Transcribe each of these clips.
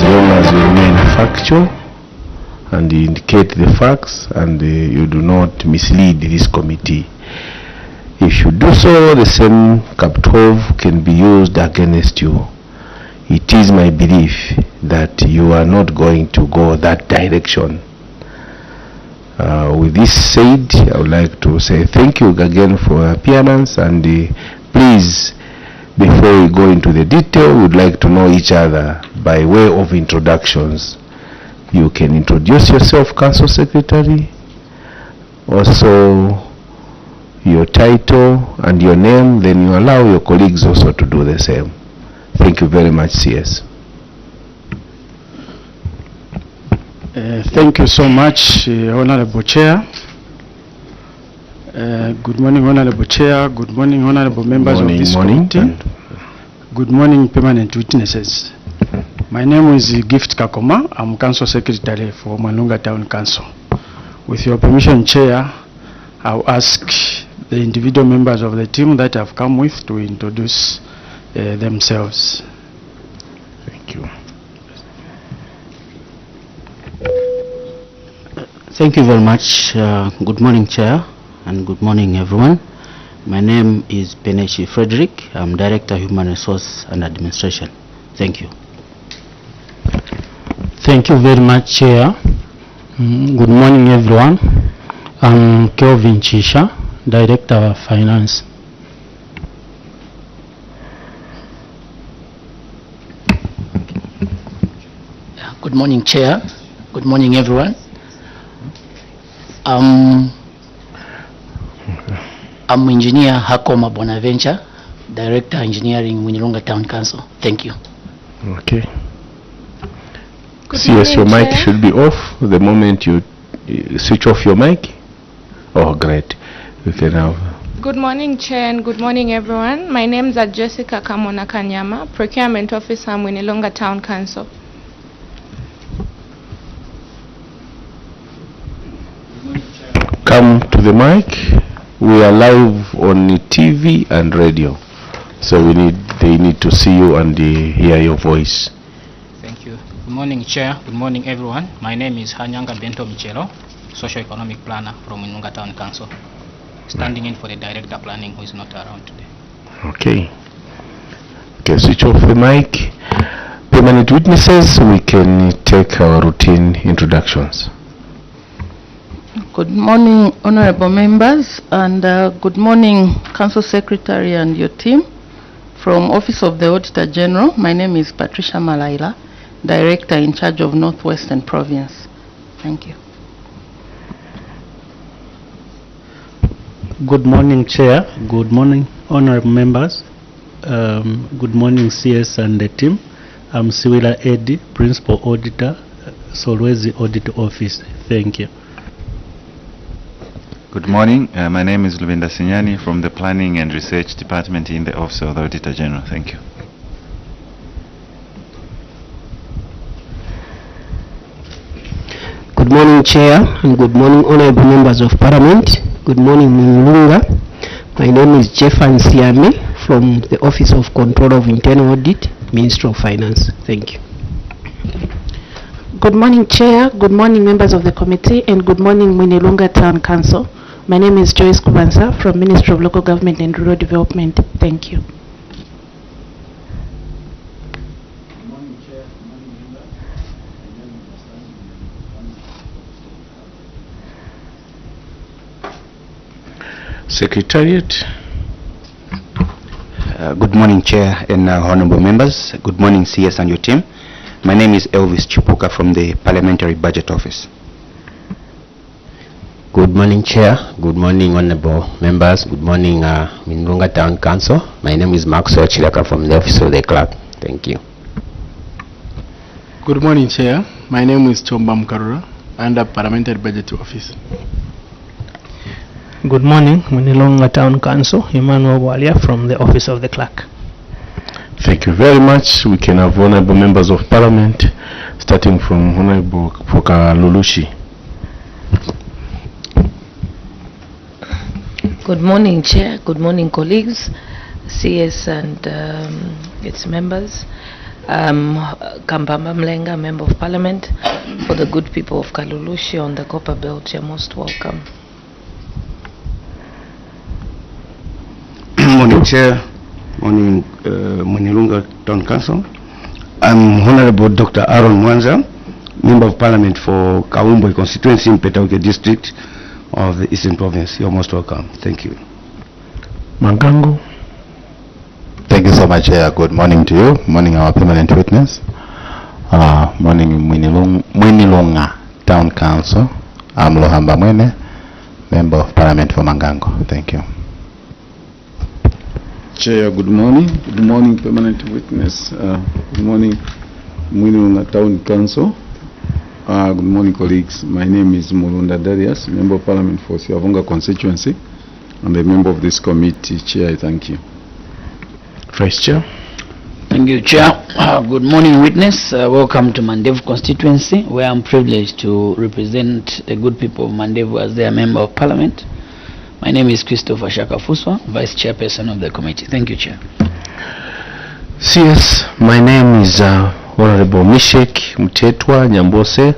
long as you remain factual and you indicate the facts and you do not mislead this committee. If you do so, the same Cap 12 can be used against you. It is my belief that you are not going to go that direction. With this said, I would like to say thank you again for your appearance, and please, before we go into the detail, we would like to know each other by way of introductions. You can introduce yourself, Council Secretary, also your title and your name, then you allow your colleagues also to do the same. Thank you very much, CS. Thank you so much, Honorable Chair. Good morning, Honorable Chair. Good morning, Honorable members of this committee. Good morning, permanent witnesses. My name is Gift Kakoma. I'm Council Secretary for Manunga Town Council. With your permission, Chair, I'll ask the individual members of the team that have come with to introduce themselves. Thank you. Thank you very much. Good morning, Chair, and good morning, everyone. My name is Peneshi Frederick. I'm Director, Human Resource and Administration. Thank you. Thank you very much, Chair. Good morning, everyone. I'm Kelvin Chisha, Director of Finance. Good morning, Chair. Good morning, everyone. I'm Engineer Hakoma Bonaventure, Director Engineering, Winilunga Town Council. Thank you. Okay. Good CS, your morning, mic Chair. should be off the moment you switch off your mic. Oh, great. We can have. Good morning, Chair, and good morning, everyone. My name is Jessica Kamona Kanyama, Procurement Officer, Winilunga Town Council. Come to the mic. We are live on TV and radio, so they need to see you and hear your voice. Thank you. Good morning, Chair. Good morning, everyone. My name is Hanyanga Bento Michelo, Socio-Economic Planner from Winilunga Town Council, standing in for the Director Planning who is not around today. Okay. Okay, switch off the mic. Permanent witnesses, we can take our routine introductions. Good morning, honorable members, and good morning, Council Secretary and your team. From Office of the Auditor General, my name is Patricia Malaila, Director in charge of Northwestern Province. Thank you. Good morning, Chair. Good morning, honorable members. Good morning, CS and the team. I'm Siwila Eddy, Principal Auditor, Solwezi Audit Office. Thank you. Good morning. My name is Luvinda Sinyani from the Planning and Research Department in the Office of the Auditor General. Thank you. Good morning, Chair, and good morning, honorable members of Parliament. Good morning, Winilunga. My name is Jeffan Siame from the Office of Control of Internal Audit, Ministry of Finance. Thank you. Good morning, Chair. Good morning, members of the committee, and good morning, Winilunga Town Council. My name is Joyce Kubansa from Ministry of Local Government and Rural Development. Thank you. Good morning, Chair. Good morning, members. Secretariat. Good morning, Chair and honorable members. Good morning, CS and your team. My name is Elvis Chipuka from the Parliamentary Budget Office. Good morning, Chair. Good morning, honorable members. Good morning, Winilunga Town Council. My name is Maxwell Chilaka from the Office of the Clerk. Thank you. Good morning, Chair. My name is Chomba Mkarura, under Parliamentary Budget Office. Good morning, Winilunga Town Council. Emmanuel Walia from the Office of the Clerk. Thank you very much. We can have honorable members of Parliament, starting from Honorable Foka Lulushi. Good morning, Chair. Good morning, colleagues, CS and its members. Kampamba Mlenga, Member of Parliament. For the good people of Kalulushi on the Copper Belt, you're most welcome. Morning, Chair. Morning, Mwinilunga Town Council. I'm Honorable Dr. Aaron Mwanza, Member of Parliament for Kaumbwe constituency in Petauke District of the Eastern Province. You're most welcome. Thank you. Mangango. Thank you so much. Good morning to you. Morning, our permanent witness. Morning, Mwinilunga Town Council. I'm Lohamba Mwene, Member of Parliament for Mangango. Thank you. Chair, good morning. Good morning, permanent witness. Good morning, Mwinilunga Town Council. Good morning, colleagues. My name is Mulunda Darius, Member of Parliament for Siavonga constituency, and a member of this committee. Chair, I thank you. Vice Chair. Thank you, Chair. Good morning, witness. Welcome to Mandevu constituency, where I'm privileged to represent the good people of Mandevu as their Member of Parliament. My name is Christopher Shakafuswa, Vice Chairperson of the committee. Thank you, Chair. CS, my name is Honorable Mishek Mtetwa Nyambose,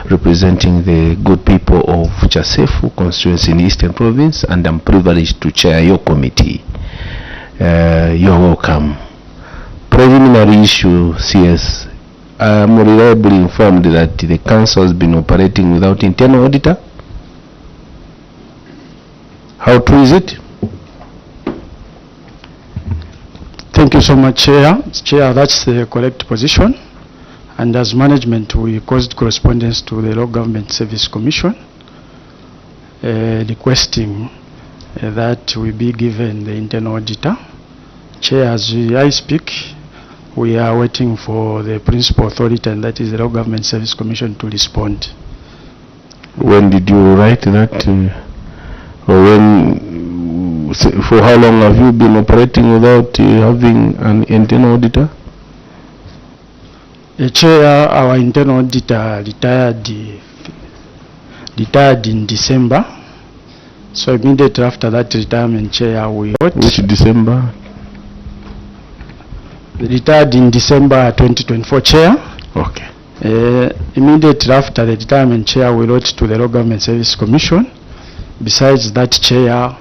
representing the good people of Chasefu constituency in Eastern Province, and I'm privileged to chair your committee. You're welcome. Preliminary issue, CS. I'm reliably informed that the council has been operating without internal auditor. How true is it? Thank you so much, Chair. Chair, that's the correct position. And as management, we caused correspondence to the Local Government Service Commission requesting that we be given the internal auditor. Chair, as I speak, we are waiting for the principal authority, and that is the Local Government Service Commission, to respond. When did you write that? Or when, for how long have you been operating without having an internal auditor? Chair, our internal auditor retired in December. So immediately after that retirement, Chair, we... Which December? Retired in December 2024, Chair. Okay. Immediately after the retirement, Chair, we wrote to the Local Government Service Commission. Besides that, Chair,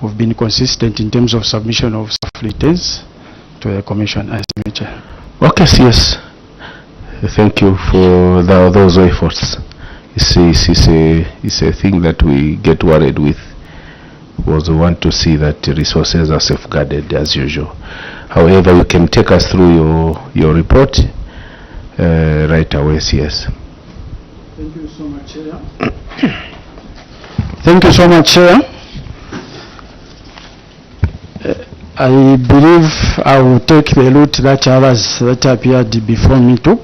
we've been consistent in terms of submission of returns to the Commission. As Chair. Okay, yes. Thank you for those efforts. It's a thing that we get worried with, because we want to see that the resources are safeguarded as usual. However, you can take us through your report right away, yes. Thank you so much, Chair. Thank you so much, Chair. I believe I will take the route that others that appeared before me took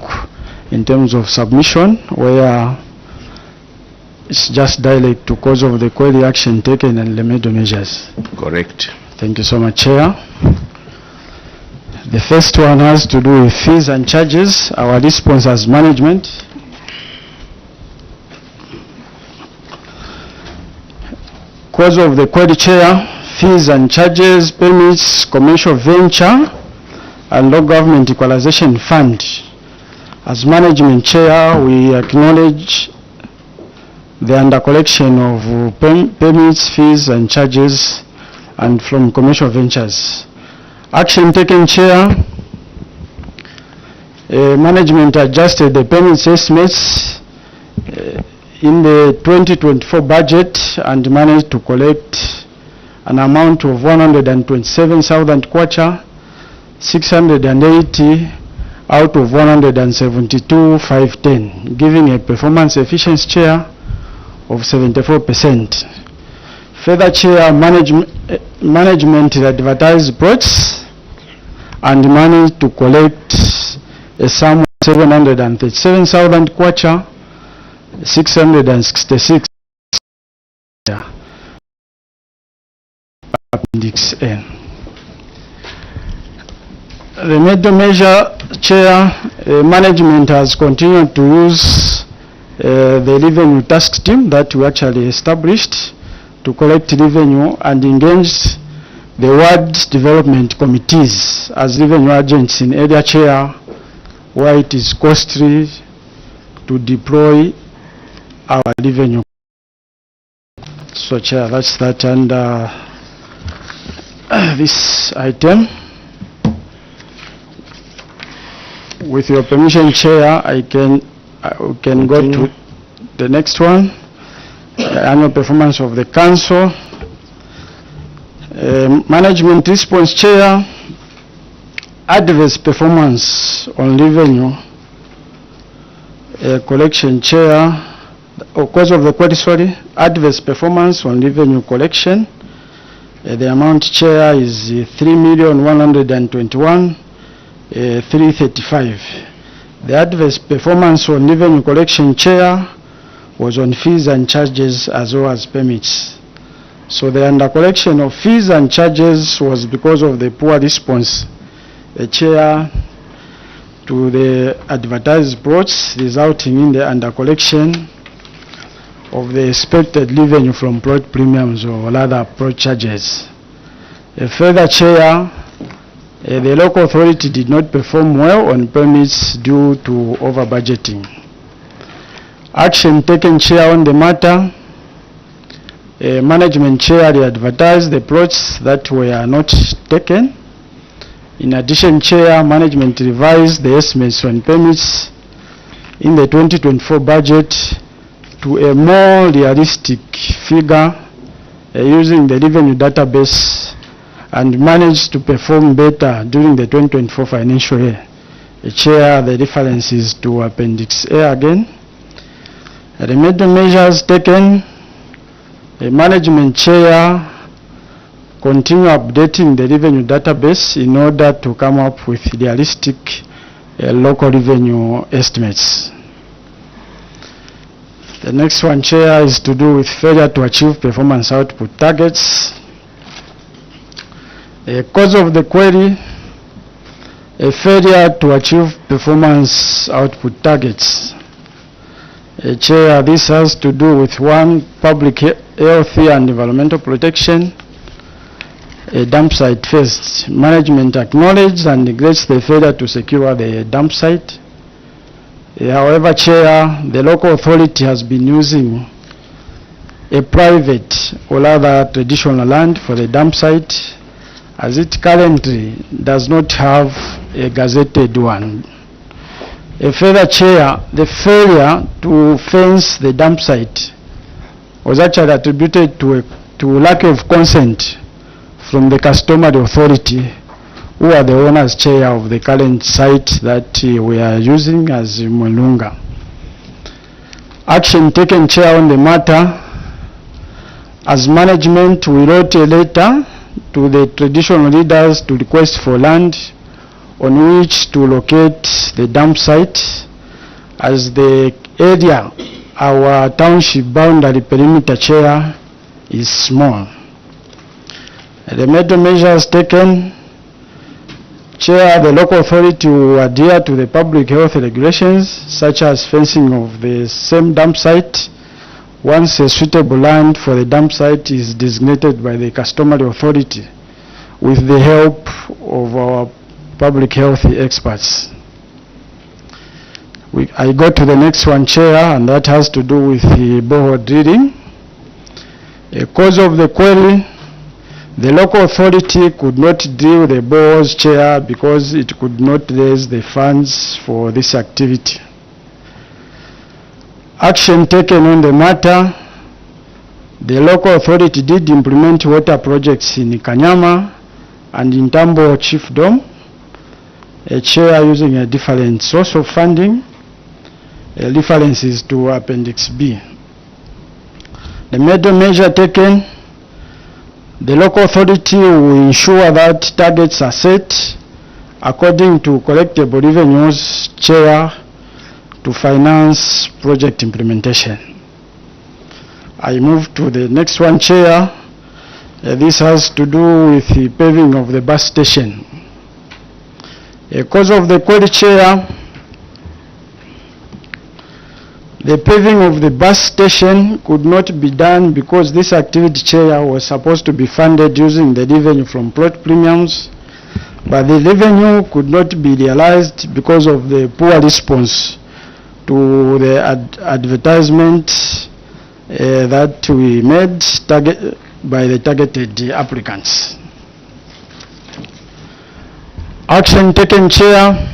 in terms of submission, where it's just direct to cause of the query action taken and remedial measures. Correct. Thank you so much, Chair. The first one has to do with fees and charges. Our response as management. Cause of the query, Chair, fees and charges, permits, commercial venture, and local government equalization fund. As management, Chair, we acknowledge the under collection of permits, fees, and charges, and from commercial ventures. Action taken, Chair. Management adjusted the permits estimates in the 2024 budget and managed to collect an amount of 127,000 kwacha, 680 out of 172,510, giving a performance efficiency, Chair, of 74%. Further, Chair, management advertised plots and managed to collect a sum of 737,000 kwacha, 666. Appendix N. Remedial measure, Chair, management has continued to use the revenue task team that we actually established to collect revenue and engage the ward development committees as revenue agents in area, Chair, where it is costly to deploy our revenue. So, Chair, that's that under this item. With your permission, Chair, I can go to the next one. Annual performance of the Council. Management response, Chair. Adverse performance on revenue collection, Chair. Cause of the query, sorry. Adverse performance on revenue collection. The amount, Chair, is 3,121,335. The adverse performance on revenue collection, Chair, was on fees and charges as well as permits. So the under collection of fees and charges was because of the poor response, Chair, to the advertised plots, resulting in the under collection of the expected revenue from plot premiums or other plot charges. Further, Chair, the local authority did not perform well on permits due to over budgeting. Action taken, Chair, on the matter. Management, Chair, advertised the plots that were not taken. In addition, Chair, management revised the estimates on permits in the 2024 budget to a more realistic figure using the revenue database, and managed to perform better during the 2024 financial year. Chair, the reference is to Appendix A again. Remedial measures taken. Management, Chair, continue updating the revenue database in order to come up with realistic local revenue estimates. The next one, Chair, is to do with failure to achieve performance output targets. Cause of the query, a failure to achieve performance output targets. Chair, this has to do with one, public health and environmental protection. Dump site first. Management acknowledges and regrets the failure to secure the dump site. However, Chair, the local authority has been using a private or rather traditional land for the dump site, as it currently does not have a gazetted one. Further, Chair, the failure to fence the dump site was actually attributed to lack of consent from the customary authority, who are the owners, Chair, of the current site that we are using as Mulunga. Action taken, Chair, on the matter. As management, we wrote a letter to the traditional leaders to request for land on which to locate the dump site, as the area, our township boundary perimeter, Chair, is small. Remedial measures taken. Chair, the local authority will adhere to the public health regulations, such as fencing of the same dump site once a suitable land for the dump site is designated by the customary authority with the help of our public health experts. I go to the next one, Chair, and that has to do with the borehole drilling. Cause of the query, the local authority could not drill the boreholes, Chair, because it could not raise the funds for this activity. Action taken on the matter. The local authority did implement water projects in Kanyama and in Tambo Chiefdom, Chair, using a different source of funding. References to Appendix B. The measure taken. The local authority will ensure that targets are set according to collectible revenues, Chair, to finance project implementation. I move to the next one, Chair. This has to do with the paving of the bus station. Cause of the query, Chair, the paving of the bus station could not be done because this activity, Chair, was supposed to be funded using the revenue from plot premiums, but the revenue could not be realized because of the poor response to the advertisement that we made by the targeted applicants. Action taken, Chair.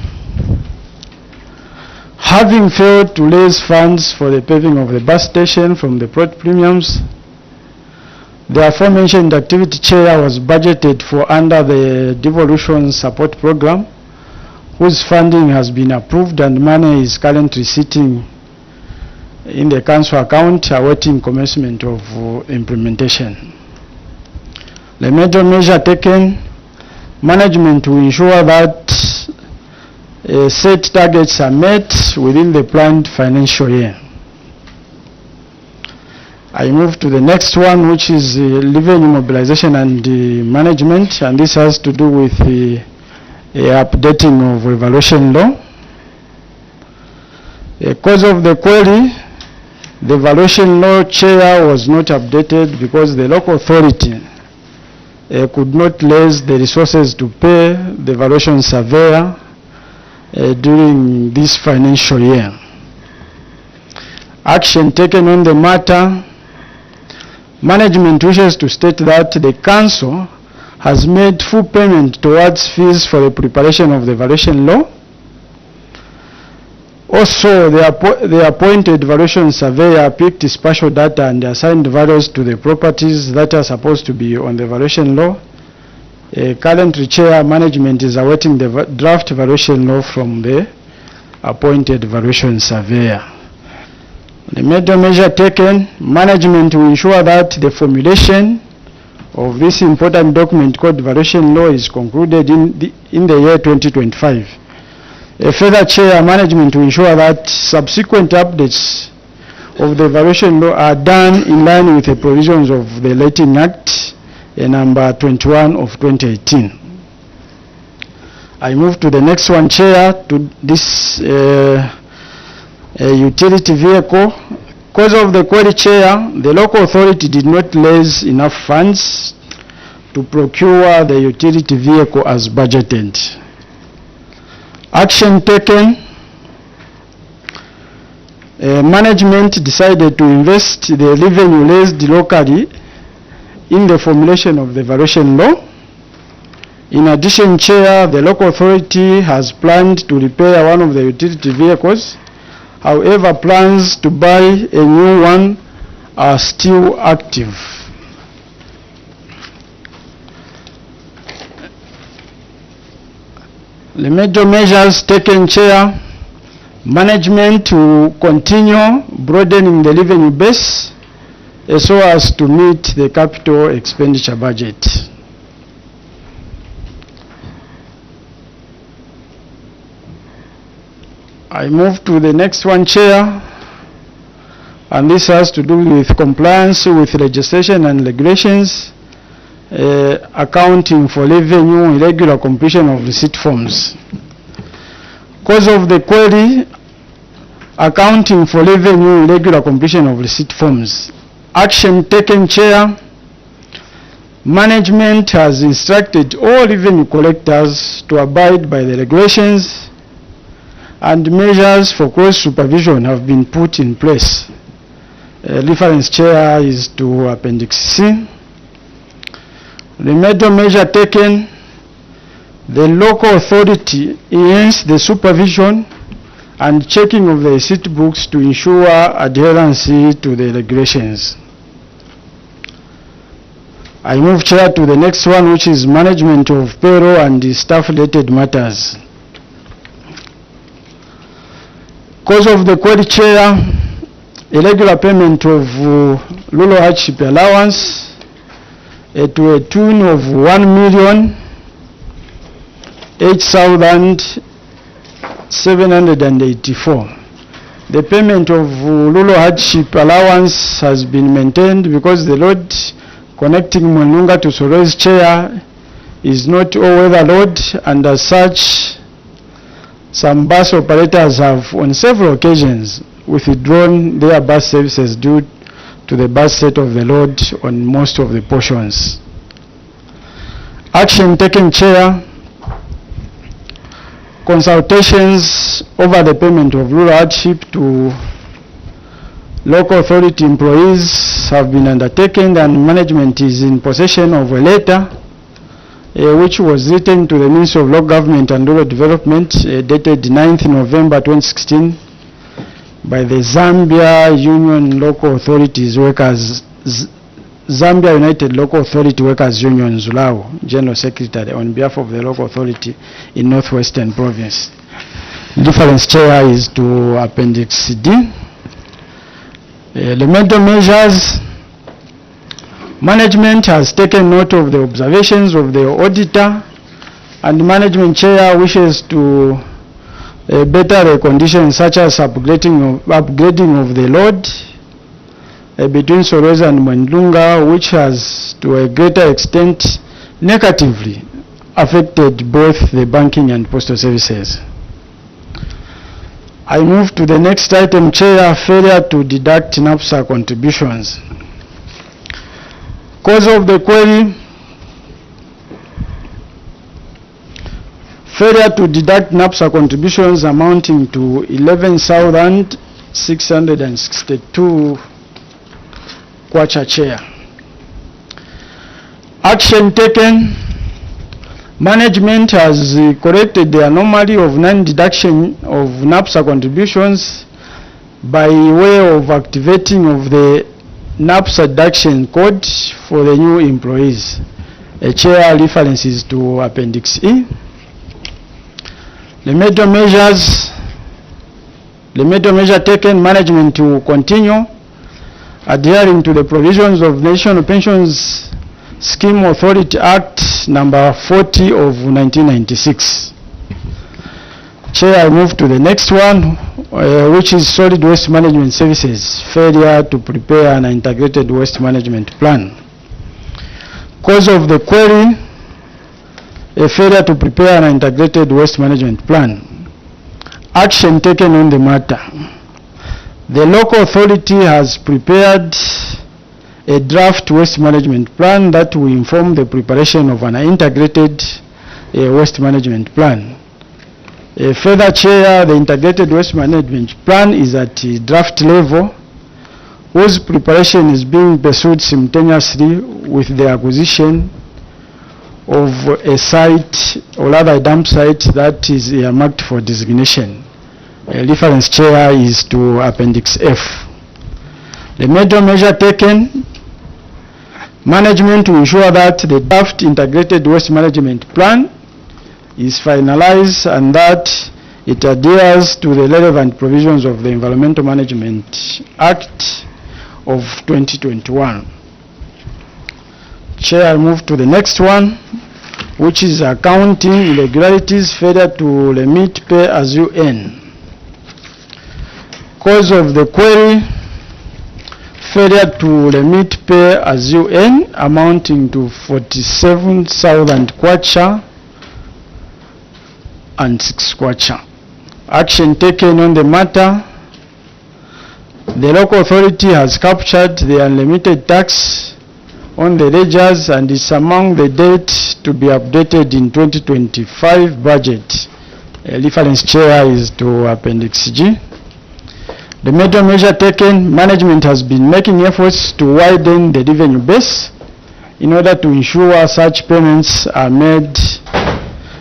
Having failed to raise funds for the paving of the bus station from the plot premiums, the aforementioned activity, Chair, was budgeted for under the devolution support program, whose funding has been approved and money is currently sitting in the council account awaiting commencement of implementation. The major measure taken, management will ensure that set targets are met within the planned financial year. I move to the next one, which is revenue mobilization and management, and this has to do with the updating of evaluation law. Because of the query, the evaluation law, Chair, was not updated because the local authority could not raise the resources to pay the evaluation surveyor during this financial year. Action taken on the matter. Management wishes to state that the council has made full payment towards fees for the preparation of the evaluation law. Also, the appointed evaluation surveyor picked spatial data and assigned values to the properties that are supposed to be on the evaluation law. Currently, Chair, management is awaiting the draft evaluation law from the appointed evaluation surveyor. The major measure taken, management will ensure that the formulation of this important document called evaluation law is concluded in the year 2025. A further, Chair, management will ensure that subsequent updates of the evaluation law are done in line with the provisions of the Lighting Act, number 21 of 2018. I move to the next one, Chair, to this utility vehicle. Because of the query, Chair, the local authority did not raise enough funds to procure the utility vehicle as budgeted. Action taken. Management decided to invest the revenue raised locally in the formulation of the evaluation law. In addition, Chair, the local authority has planned to repair one of the utility vehicles. However, plans to buy a new one are still active. The major measures taken, Chair, management to continue broadening the revenue base so as to meet the capital expenditure budget. I move to the next one, Chair, and this has to do with compliance with legislation and regulations, accounting for revenue, irregular completion of receipt forms. Because of the query, accounting for revenue, irregular completion of receipt forms. Action taken, Chair. Management has instructed all revenue collectors to abide by the regulations, and measures for close supervision have been put in place. Reference, Chair, is to Appendix C. The major measure taken, the local authority enhanced the supervision and checking of the receipt books to ensure adherence to the regulations. I move, Chair, to the next one, which is management of payroll and staff-related matters. Because of the query, Chair, irregular payment of rural hardship allowance to a tune of 1,008,784. The payment of rural hardship allowance has been maintained because the road connecting Mwanunga to Solwezi, Chair, is not all-weather road, and as such, some bus operators have on several occasions withdrawn their bus services due to the bad state of the road on most of the portions. Action taken, Chair. Consultations over the payment of rural hardship to local authority employees have been undertaken, and management is in possession of a letter which was written to the Ministry of Local Government and Rural Development dated 9th November 2016 by the Zambia Union Local Authorities Workers, Zambia United Local Authority Workers Union Zulao, General Secretary, on behalf of the local authority in Northwestern Province. Reference chair is to Appendix D. Elemental measures. Management has taken note of the observations of the auditor, and management chair wishes to better the conditions such as upgrading of the road between Solwezi and Mwendlunga, which has to a greater extent negatively affected both the banking and postal services. I move to the next item, Chair, failure to deduct NAPSA contributions. Cause of the query: failure to deduct NAPSA contributions amounting to 11,662 kwacha, Chair. Action taken: management has corrected the anomaly of non-deduction of NAPSA contributions by way of activating of the NAPSA deduction code for the new employees. A chair references to Appendix E. The measure taken: management to continue adhering to the provisions of National Pensions Scheme Authority Act number 40 of 1996. Chair, I move to the next one, which is solid waste management services, failure to prepare an integrated waste management plan. Cause of the query: a failure to prepare an integrated waste management plan. Action taken on the matter: the local authority has prepared a draft waste management plan that will inform the preparation of an integrated waste management plan. Further, Chair, the integrated waste management plan is at draft level, whose preparation is being pursued simultaneously with the acquisition of a site, or rather a dump site, that is earmarked for designation. Reference, Chair, is to Appendix F. The measure taken: management to ensure that the draft integrated waste management plan is finalized and that it adheres to the relevant provisions of the Environmental Management Act of 2021. Chair, I move to the next one, which is accounting irregularities, failure to remit pay as you earn. Cause of the query: failure to remit pay as you earn amounting to 47,000 kwacha and 6 kwacha. Action taken on the matter: the local authority has captured the unlimited tax on the ledgers and is among the dates to be updated in 2025 budget. Reference, Chair, is to Appendix G. The measure taken: management has been making efforts to widen the revenue base in order to ensure such payments are made,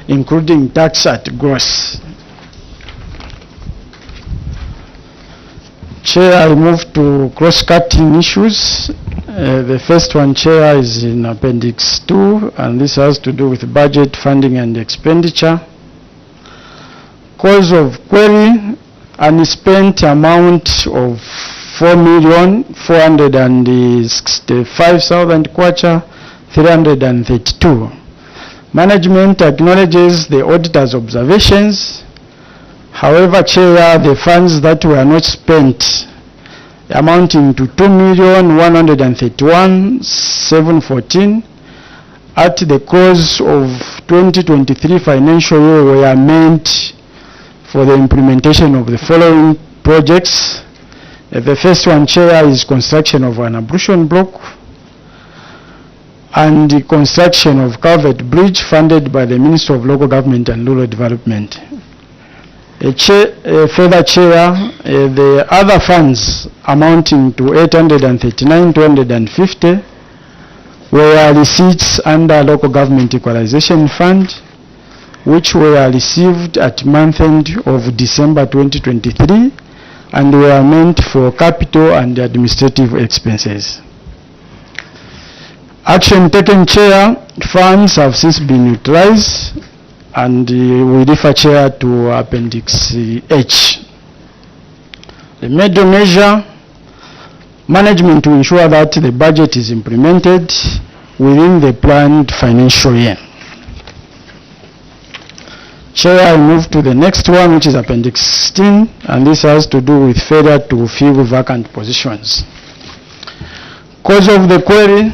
including tax at gross. Chair, I move to cross-cutting issues. The first one, Chair, is in Appendix 2, and this has to do with budget, funding, and expenditure. Cause of query: unspent amount of 4,465,000 kwacha 332. Management acknowledges the auditor's observations. However, Chair, the funds that were not spent amounting to 2,131,714 at the close of 2023 financial year were meant for the implementation of the following projects. The first one, Chair, is construction of an ablution block and the construction of Calvert Bridge funded by the Ministry of Local Government and Rural Development. Further, Chair, the other funds amounting to 839,250 were receipts under Local Government Equalization Fund, which were received at month end of December 2023 and were meant for capital and administrative expenses. Action taken, Chair, funds have since been utilized, and we refer, Chair, to Appendix H. The major measure, management to ensure that the budget is implemented within the planned financial year. Chair, I move to the next one, which is Appendix 16, and this has to do with failure to fill vacant positions. Cause of the query: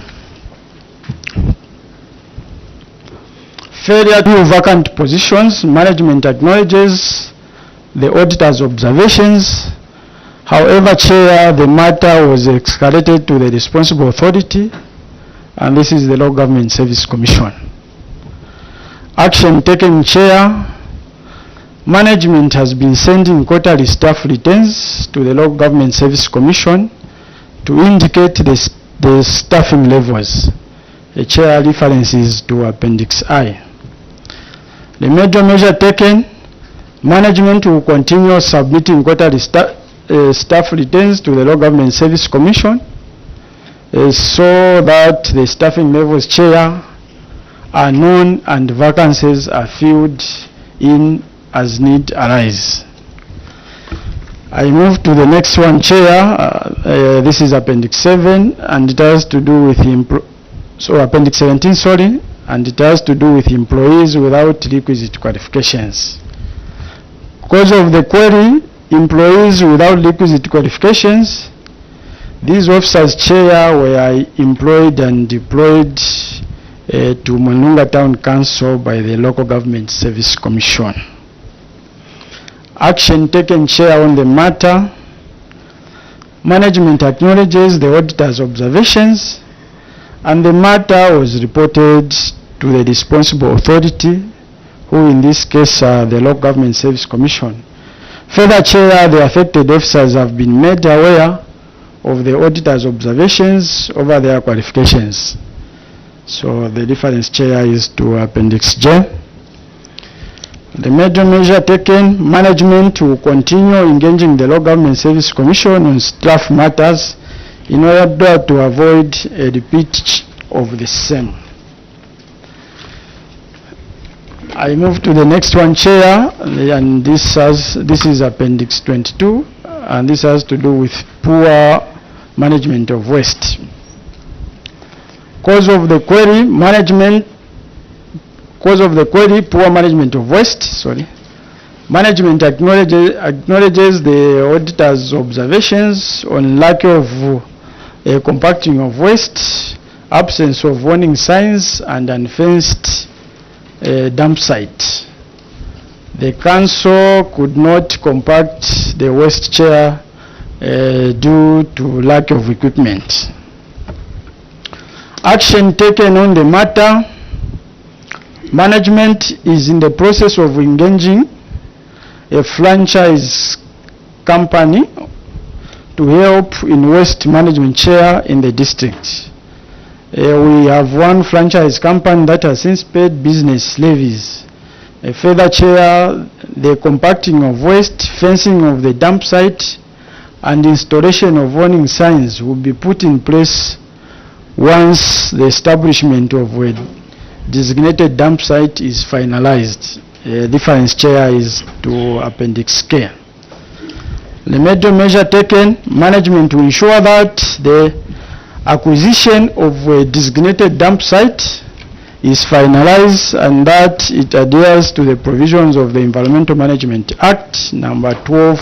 failure to fill vacant positions. Management acknowledges the auditor's observations. However, Chair, the matter was escalated to the responsible authority, and this is the Local Government Service Commission. Action taken, Chair. Management has been sending quarterly staff returns to the Local Government Service Commission to indicate the staffing levels. The Chair references to Appendix I. The major measure taken: management will continue submitting quarterly staff returns to the Local Government Service Commission so that the staffing levels, Chair, are known and vacancies are filled in as need arise. I move to the next one, Chair. This is Appendix 7, and it has to do with Appendix 17, sorry, and it has to do with employees without requisite qualifications. Cause of the query: employees without requisite qualifications. These officers, Chair, were employed and deployed to Mwanunga Town Council by the Local Government Service Commission. Action taken, Chair, on the matter: management acknowledges the auditor's observations, and the matter was reported to the responsible authority, who in this case are the Local Government Service Commission. Further, Chair, the affected officers have been made aware of the auditor's observations over their qualifications. So the reference, Chair, is to Appendix J. The major measure taken: management will continue engaging the Local Government Service Commission on staff matters in order to avoid a repeat of the same. I move to the next one, Chair, and this is Appendix 22, and this has to do with poor management of waste. Cause of the query: poor management of waste. Management acknowledges the auditor's observations on lack of compacting of waste, absence of warning signs, and unfenced dump site. The council could not compact the waste, Chair, due to lack of equipment. Action taken on the matter: management is in the process of engaging a franchise company to help in waste management, Chair, in the district. We have one franchise company that has since paid business levies. Further, Chair, the compacting of waste, fencing of the dump site, and installation of warning signs will be put in place once the establishment of a designated dump site is finalized. Difference, Chair, is to Appendix K. The major measure taken: management to ensure that the acquisition of a designated dump site is finalized and that it adheres to the provisions of the Environmental Management Act number 12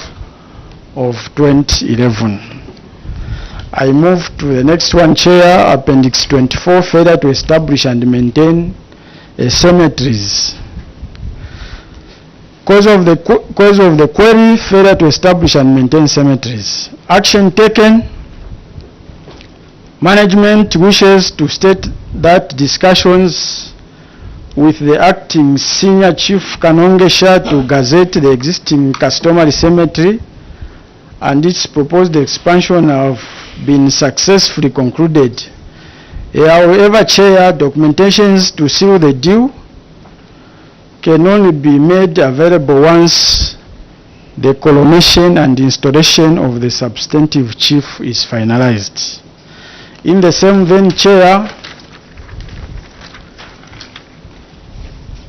of 2011. I move to the next one, Chair, Appendix 24, failure to establish and maintain cemeteries. Cause of the query: failure to establish and maintain cemeteries. Action taken: management wishes to state that discussions with the acting senior chief Kanongesha to gazette the existing customary cemetery, and its proposed expansion have been successfully concluded. However, Chair, documentations to seal the deal can only be made available once the coronation and installation of the substantive chief is finalized. In the same vein, Chair,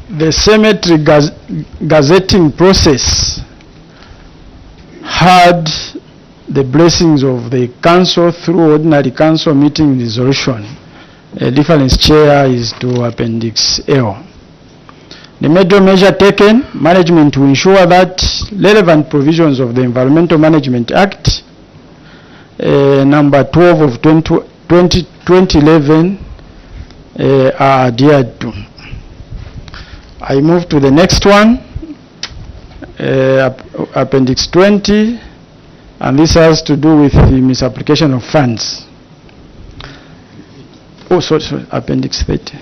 the cemetery gazetting process had the blessings of the council through ordinary council meeting resolution. A difference, Chair, is to Appendix L. The major measure taken, management to ensure that relevant provisions of the Environmental Management Act number 12 of 2011 are adhered to. I move to the next one, Appendix 20, and this has to do with the misapplication of funds. Oh, sorry, Appendix 30.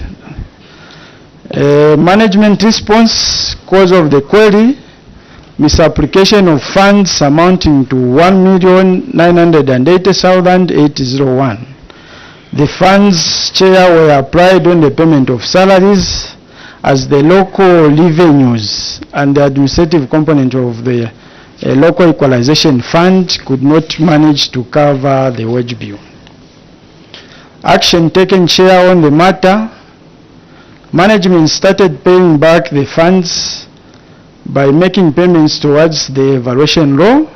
Management response, cause of the query, misapplication of funds amounting to 1,980,801. The funds, Chair, were applied on the payment of salaries, as the local revenues and the administrative component of the local equalization fund could not manage to cover the wage bill. Action taken, Chair, on the matter. Management started paying back the funds by making payments towards the evaluation law,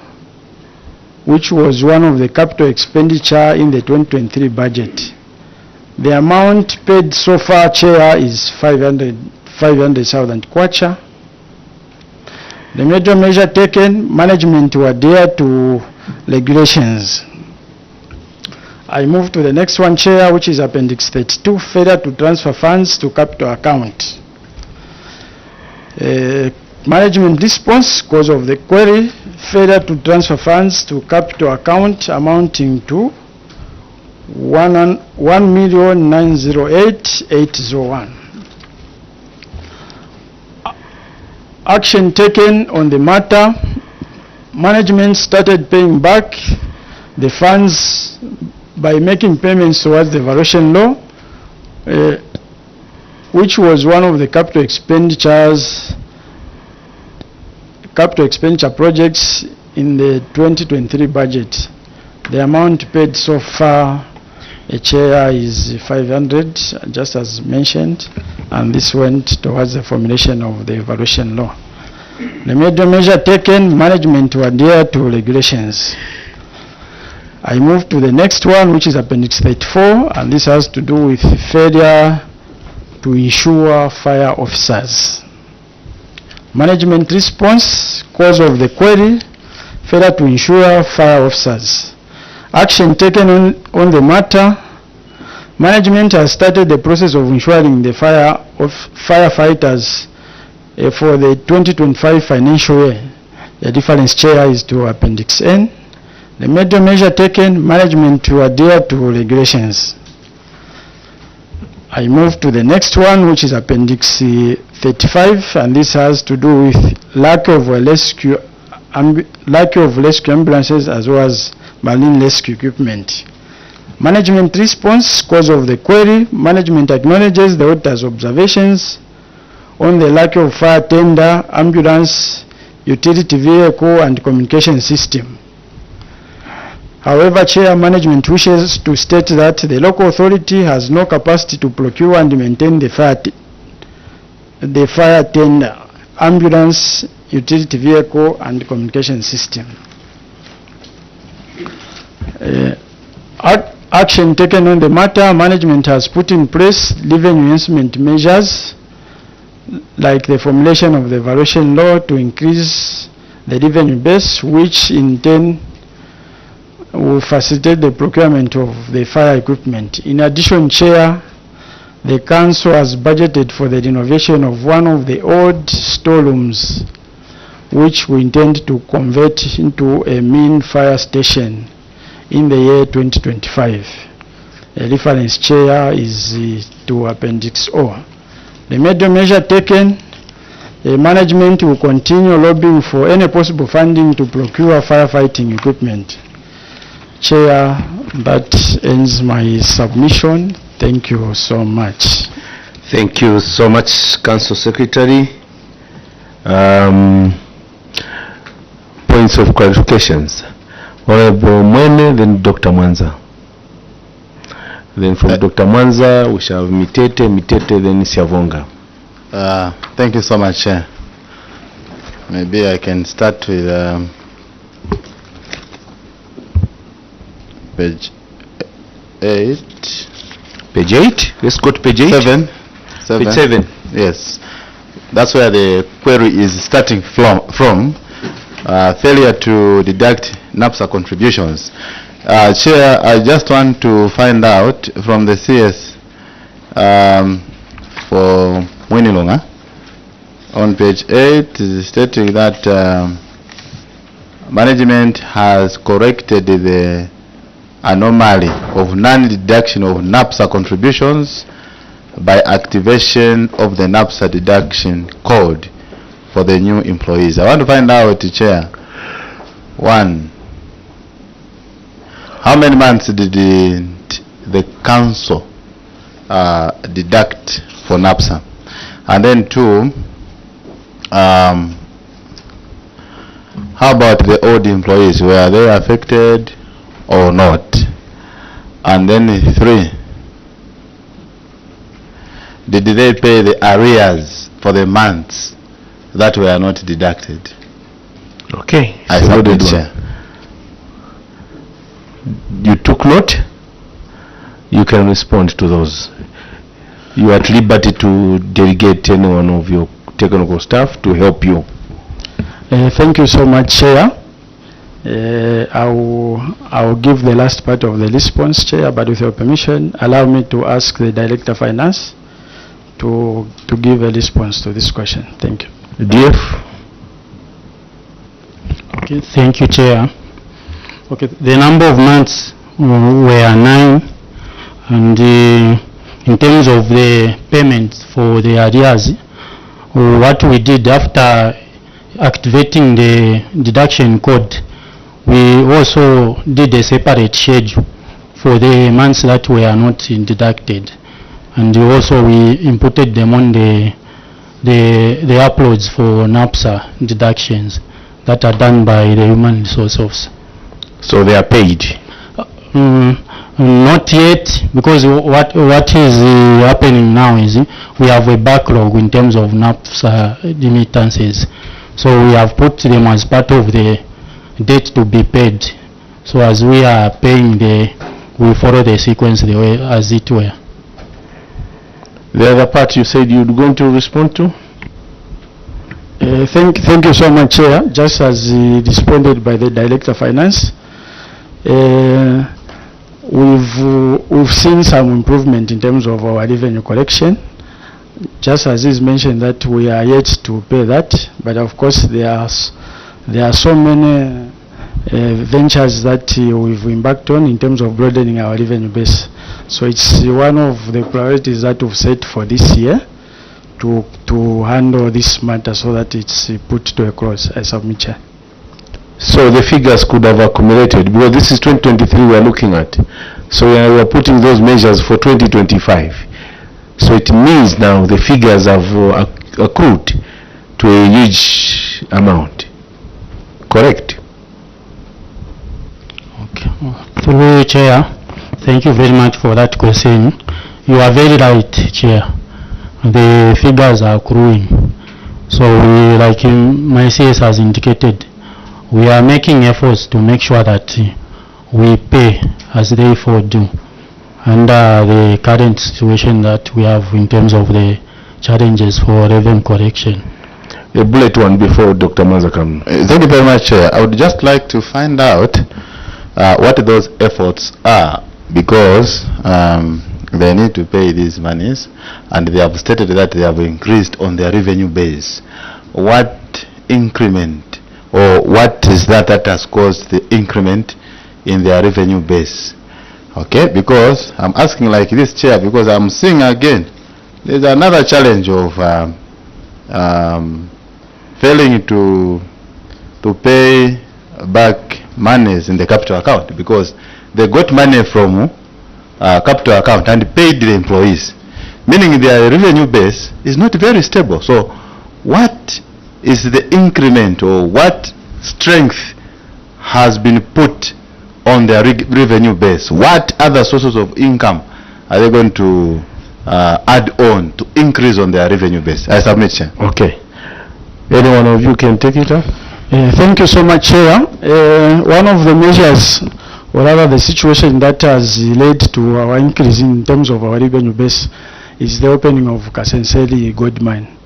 which was one of the capital expenditure in the 2023 budget. The amount paid so far, Chair, is 500,000 kwacha. The major measure taken, management to adhere to regulations. I move to the next one, Chair, which is Appendix 32, failure to transfer funds to capital account. Management response, cause of the query, failure to transfer funds to capital account amounting to 1,908,801. Action taken on the matter, management started paying back the funds by making payments towards the evaluation law, which was one of the capital expenditure projects in the 2023 budget. The amount paid so far, Chair, is 500, just as mentioned, and this went towards the formulation of the evaluation law. The major measure taken, management to adhere to regulations. I move to the next one, which is Appendix 34, and this has to do with failure to insure fire officers. Management response, cause of the query, failure to insure fire officers. Action taken on the matter, management has started the process of insuring the firefighters for the 2025 financial year. The difference, Chair, is to Appendix N. The major measure taken, management to adhere to regulations. I move to the next one, which is Appendix 35, and this has to do with lack of rescue ambulances as well as marine rescue equipment. Management response, cause of the query, management acknowledges the auditor's observations on the lack of fire tender, ambulance, utility vehicle and communication system. However, Chair, management wishes to state that the local authority has no capacity to procure and maintain the fire tender, ambulance, utility vehicle and communication system. Action taken on the matter, management has put in place revenue enhancement measures like the formulation of the evaluation law to increase the revenue base, which in turn will facilitate the procurement of the fire equipment. In addition, Chair, the Council has budgeted for the renovation of one of the old storerooms, which we intend to convert into a main fire station in the year 2025. The reference, Chair, is to Appendix O. Remedial measure taken. Management will continue lobbying for any possible funding to procure firefighting equipment. Chair, that ends my submission. Thank you so much. Thank you so much, Council Secretary. Points of clarifications. Honorable Mwene, then Dr. Mwanza. Then from Dr. Mwanza, we shall have Mitete, then Siavonga. Thank you so much, Chair. Maybe I can start with page 8. Page 8? Let's go to page 8. 7. Page 7. Yes. That's where the query is starting from. Failure to deduct NAPSA contributions. Chair, I just want to find out from the CS for Winilonga on page 8 is stating that management has corrected the anomaly of non-deduction of NAPSA contributions by activation of the NAPSA deduction code for the new employees. I want to find out, Chair, one, how many months did the council deduct for NAPSA? And then two, how about the old employees? Were they affected or not? And then three, did they pay the arrears for the months that were not deducted? Okay. I submit, Chair. You took note? You can respond to those. You are at liberty to delegate any one of your technical staff to help you. Thank you so much, Chair. I will give the last part of the response, Chair, but with your permission, allow me to ask the Director of Finance to give a response to this question. Thank you. DF. Okay, thank you, Chair. Okay, the number of months were 9, and in terms of the payments for the arrears, what we did after activating the deduction code, we also did a separate schedule for the months that were not deducted, and also we inputted them on the uploads for NAPSA deductions that are done by the Human Resource Officer. So they are paid? Not yet, because what is happening now is we have a backlog in terms of NAPSA remittances. So we have put them as part of the date to be paid. So as we are paying, we follow the sequence the way as it were. The other part you said you're going to respond to? Thank you so much, Chair. Just as responded by the Director of Finance, we've seen some improvement in terms of our revenue collection. Just as is mentioned that we are yet to pay that, but of course there are so many ventures that we've embarked on in terms of broadening our revenue base. So it's one of the priorities that we've set for this year to handle this matter so that it's put to a close. I submit, Chair. So the figures could have accumulated, because this is 2023 we are looking at. So we are putting those measures for 2025. So it means now the figures have accrued to a huge amount. Correct? Okay. Through Chair, thank you very much for that question. You are very right, Chair. The figures are accruing. So we, like my CS has indicated, we are making efforts to make sure that we pay as they fall due under the current situation that we have in terms of the challenges for revenue collection. A bullet one before Dr. Mazakam. Thank you very much, Chair. I would just like to find out what those efforts are, because they need to pay these monies, and they have stated that they have increased on their revenue base. What increment, or what is that has caused the increment in their revenue base? Okay, because I'm asking like this, Chair, because I'm seeing again There's another challenge of failing to pay back monies in the capital account, because they got money from capital account and paid the employees, meaning their revenue base is not very stable. So what is the increment, or what strength has been put on their revenue base? What other sources of income are they going to add on to increase on their revenue base? I submit, Chair. Okay. Any one of you can take it up. Thank you so much, Chair. One of the measures, or rather the situation that has led to our increase in terms of our revenue base, is the opening of Kasenseli gold mine.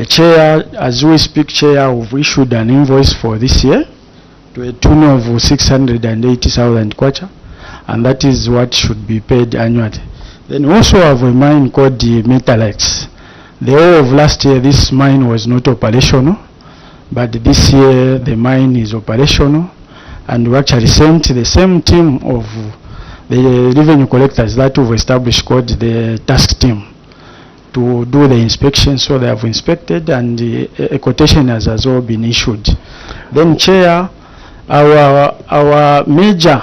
Chair, as we speak, Chair, we've issued an invoice for this year to a tune of 680,000 kwacha, and that is what should be paid annually. Then we also have a mine called the Metalites. The whole of last year, this mine was not operational, but this year the mine is operational, and we actually sent the same team of the revenue collectors that we've established, called the task team, to do the inspection. So they have inspected, and a quotation has all been issued. Then, Chair, our major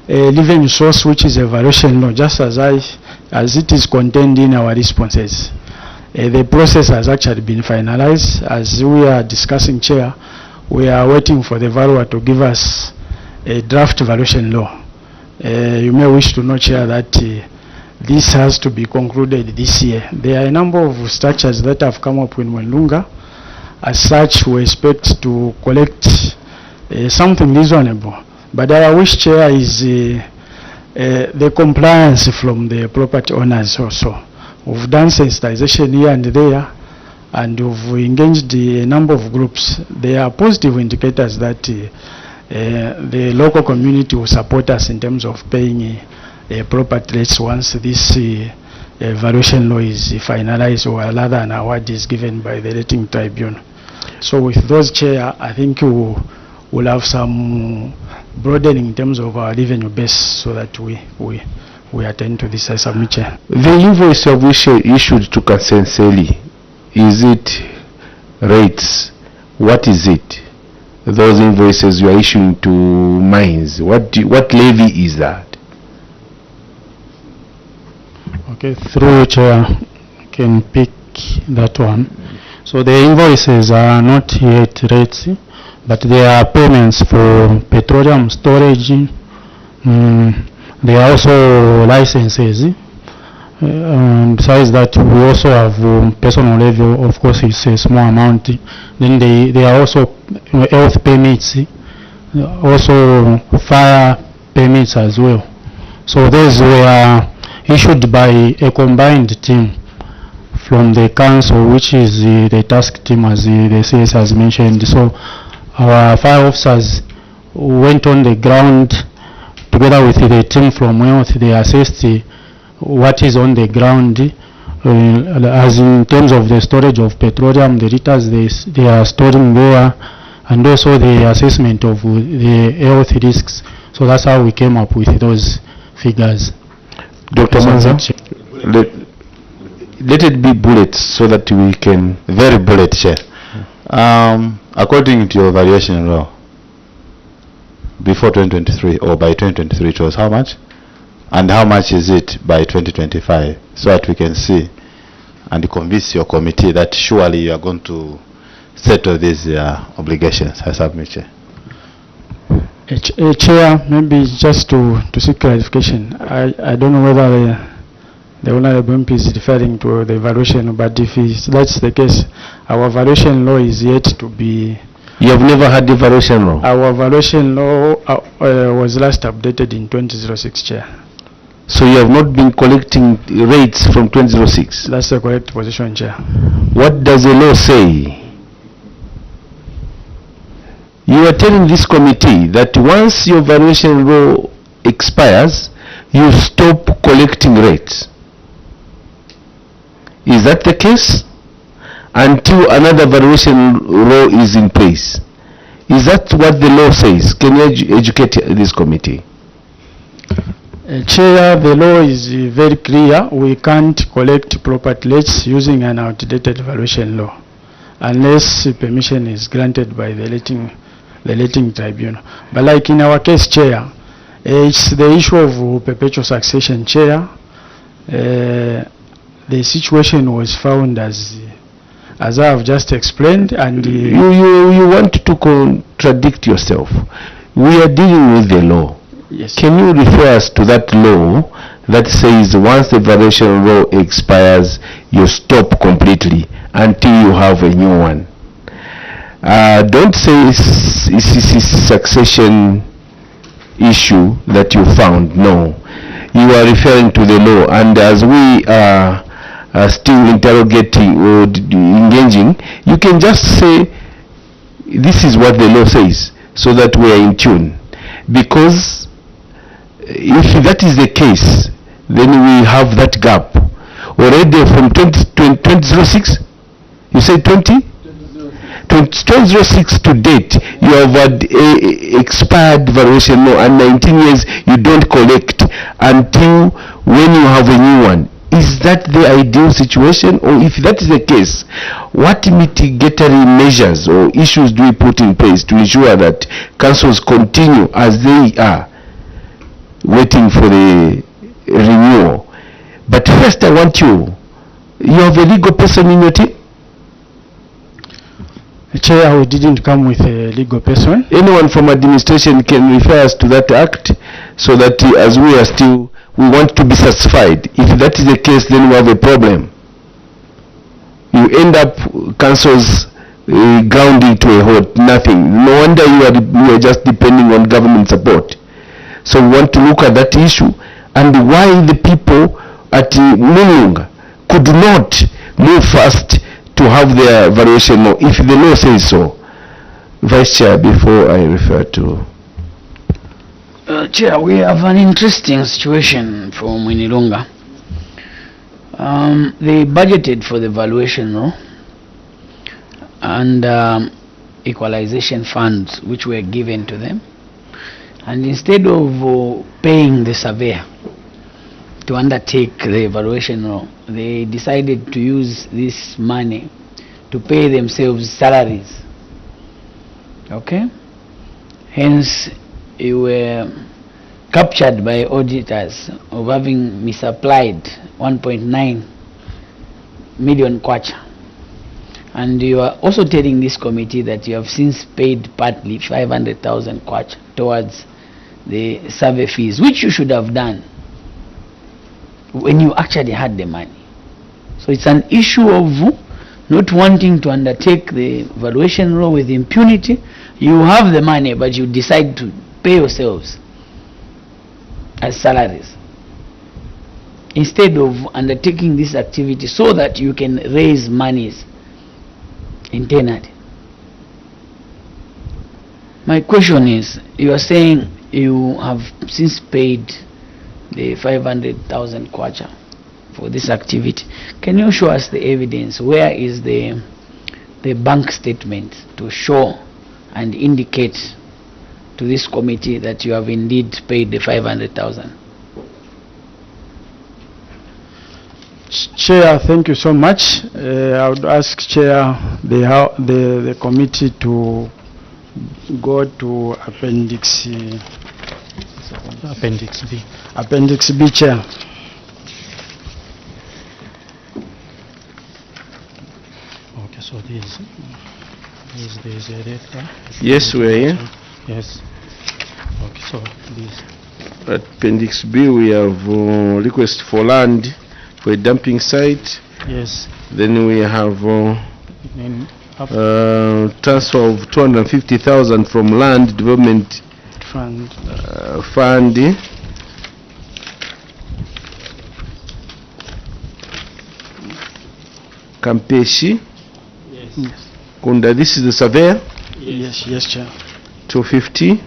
revenue source, which is a valuation law, just as it is contained in our responses, the process has actually been finalized. As we are discussing, Chair, we are waiting for the valuer to give us a draft valuation law. You may wish to know, Chair, that this has to be concluded this year. There are a number of structures that have come up in Mwenlunga. As such, we expect to collect something reasonable. But our wish, Chair, is the compliance from the property owners also. We've done sensitization here and there, and we've engaged a number of groups. There are positive indicators that the local community will support us in terms of paying property rates once this valuation law is finalized, or rather an award is given by the rating tribunal. So with those, Chair, I think we'll have some broadening in terms of our revenue base, so that we attend to this. I submit, Chair. The invoice you have issued to Kasenseli, is it rates? What is it? Those invoices you are issuing to mines, what levy is that? Okay, through Chair, can pick that one. So the invoices are not yet rates, but they are payments for petroleum storage. There are also licenses. Besides that, we also have personal level. Of course, it's a small amount. Then there are also health permits, also fire permits as well. So those were issued by a combined team from the council, which is the task team, as the CS has mentioned. So our fire officers went on the ground together with the team from health. They assessed what is on the ground, as in terms of the storage of petroleum, the liters they are storing there, and also the assessment of the health risks. So that's how we came up with those figures. Dr. Manza, let it be bullets so that we can... Very bullet, Chair. According to your valuation law, before 2023 or by 2023, it was how much? And how much is it by 2025? So that we can see and convince your committee that surely you are going to settle these obligations. I submit, Chair. Chair, maybe just to seek clarification, I don't know whether the Honorable MP is referring to the valuation, but if that's the case, our valuation law is yet to be... You have never had the valuation law? Our valuation law was last updated in 2006, Chair. So you have not been collecting rates from 2006? That's the correct position, Chair. What does the law say? You are telling this committee that once your valuation law expires, you stop collecting rates. Is that the case? Until another valuation law is in place. Is that what the law says? Can you educate this committee? Chair, the law is very clear. We can't collect property rates using an outdated valuation law unless permission is granted by the letting tribunal. But like in our case, Chair, it's the issue of perpetual succession, Chair. The situation was found as I have just explained, and you want to contradict yourself. We are dealing with the law. Yes. Can you refer us to that law that says once the valuation law expires, you stop completely until you have a new one? Don't say it's a succession issue that you found. No. You are referring to the law, and as we are still interrogating or engaging, you can just say this is what the law says so that we are in tune. Because if that is the case, then we have that gap already from 2006. You say 2006 to date, you have had expired valuation law, and 19 years you don't collect until when you have a new one. Is that the ideal situation? Or if that is the case, what mitigatory measures or issues do we put in place to ensure that councils continue as they are, waiting for the renewal? But first I want you have a legal person in your team? Chair, we didn't come with a legal person. Anyone from administration can refer us to that act so that as we are still, we want to be satisfied. If that is the case, then we have a problem. You end up councils grounding to a halt, nothing. No wonder you are just depending on government support. So we want to look at that issue and why the people at Mulunga could not move fast to have their valuation law if the law says so. Vice Chair, before I refer to... Chair, we have an interesting situation for Mwinilunga. They budgeted for the valuation law and equalization funds which were given to them. And instead of paying the surveyor to undertake the evaluation law, they decided to use this money to pay themselves salaries. Okay? Hence, you were captured by auditors of having misapplied 1.9 million kwacha. And you are also telling this committee that you have since paid partly 500,000 kwacha towards the survey fees, which you should have done when you actually had the money. So it's an issue of not wanting to undertake the valuation law with impunity. You have the money, but you decide to pay yourselves as salaries instead of undertaking this activity so that you can raise monies internally. My question is, you are saying you have since paid the 500,000 kwacha for this activity. Can you show us the evidence? Where is the bank statement to show and indicate to this committee that you have indeed paid the 500,000? Chair, thank you so much. I would ask Chair the committee to go to Appendix B. Appendix B, Chair. Okay, so this is a data. Yes, we are here. Yes. Okay, so this. Appendix B, we have request for land for a dumping site. Yes. Then we have transfer of 250,000 from land development fund. Kampeshi. Yes. Kunda, this is the surveyor. Yes, yes, Chair. 250.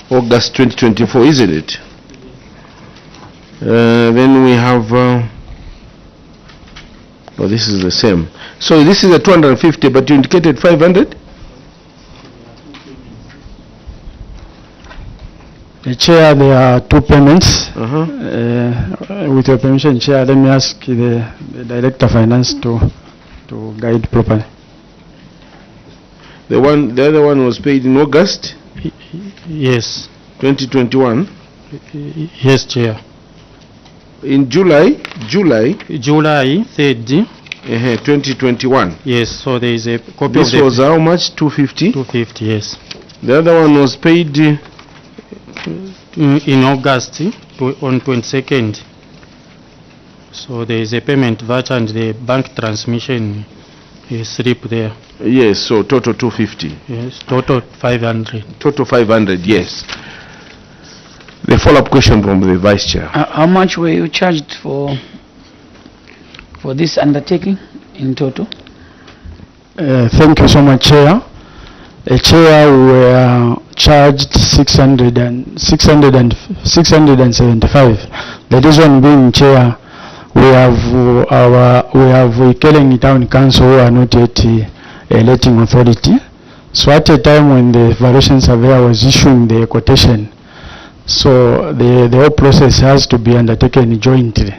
August 2024, isn't it? Then we have Oh, this is the same. So this is a 250, but you indicated 500? Chair, there are two payments. With your permission, Chair, let me ask the Director of Finance to guide properly. The other one was paid in August? Yes. 2021? Yes, Chair. In July 3rd. 2021? Yes, so there is a copy This of the... was how much? 250? 250, yes. The other one was paid in August on 22nd. So there is a payment voucher and the bank transmission slip there. Yes, so total 250. Yes, total 500. Total 500, yes. The follow-up question from the Vice Chair. How much were you charged for this undertaking in total? Thank you so much, Chair. Chair, we were charged 675. The reason being, Chair, we have Keleng Town Council who are not yet a letting authority. So at a time when the valuation surveyor was issuing the quotation, so the whole process has to be undertaken jointly.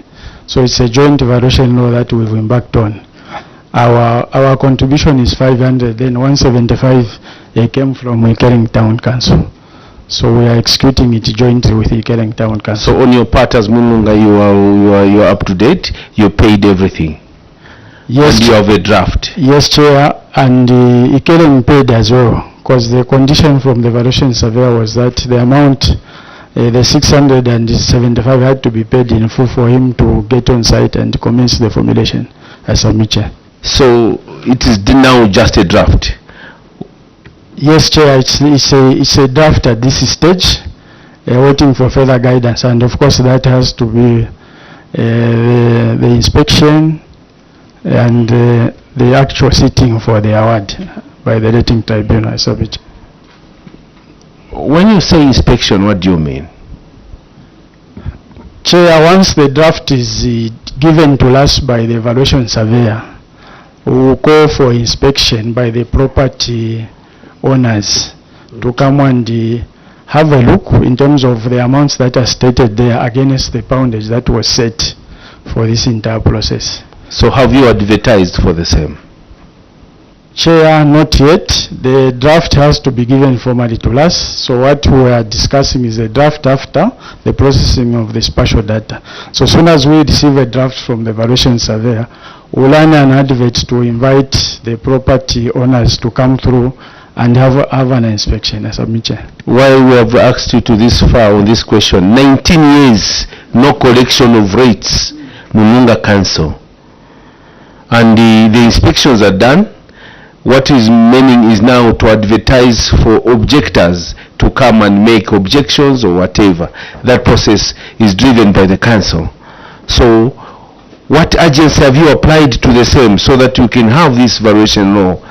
So it's a joint valuation law that we've embarked on. Our contribution is 500, then 175 came from Keleng Town Council. So we are executing it jointly with the Keleng Town Council. So on your part as Mununga, you are up to date. You paid everything. Yes. And you have a draft. Yes, Chair, and Keleng paid as well, because the condition from the valuation surveyor was that the amount, the 675 had to be paid in full for him to get on site and commence the formulation as a Chair. So it is now just a draft. Yes, Chair, it's a draft at this stage, waiting for further guidance, and of course that has to be the inspection and the actual sitting for the award by the rating tribunal. When you say inspection, what do you mean? Chair, once the draft is given to us by the evaluation surveyor, we will call for inspection by the property owners to come and have a look in terms of the amounts that are stated there against the poundage that was set for this entire process. So have you advertised for the same? Chair, not yet. The draft has to be given formally to us. So what we are discussing is a draft after the processing of the spatial data. So as soon as we receive a draft from the evaluation surveyor, we'll run an advert to invite the property owners to come through and have an inspection. Why we have asked you to this far on this question, 19 years, no collection of rates, Mununga Council. And the inspections are done. What is meaning is now to advertise for objectors to come and make objections or whatever. That process is driven by the council. So what agency have you applied to the same so that you can have this valuation law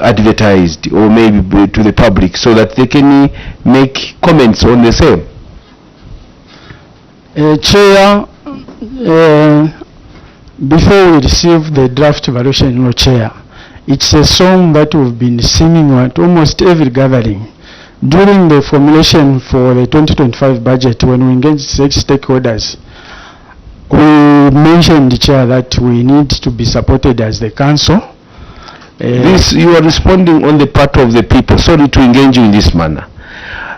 advertised or maybe to the public so that they can make comments on the same? Chair, before we receive the draft valuation law, Chair, it's a song that we've been singing at almost every gathering. During the formulation for the 2025 budget, when we engaged stakeholders, we mentioned, Chair, that we need to be supported as the council. This, you are responding on the part of the people. Sorry to engage you in this manner.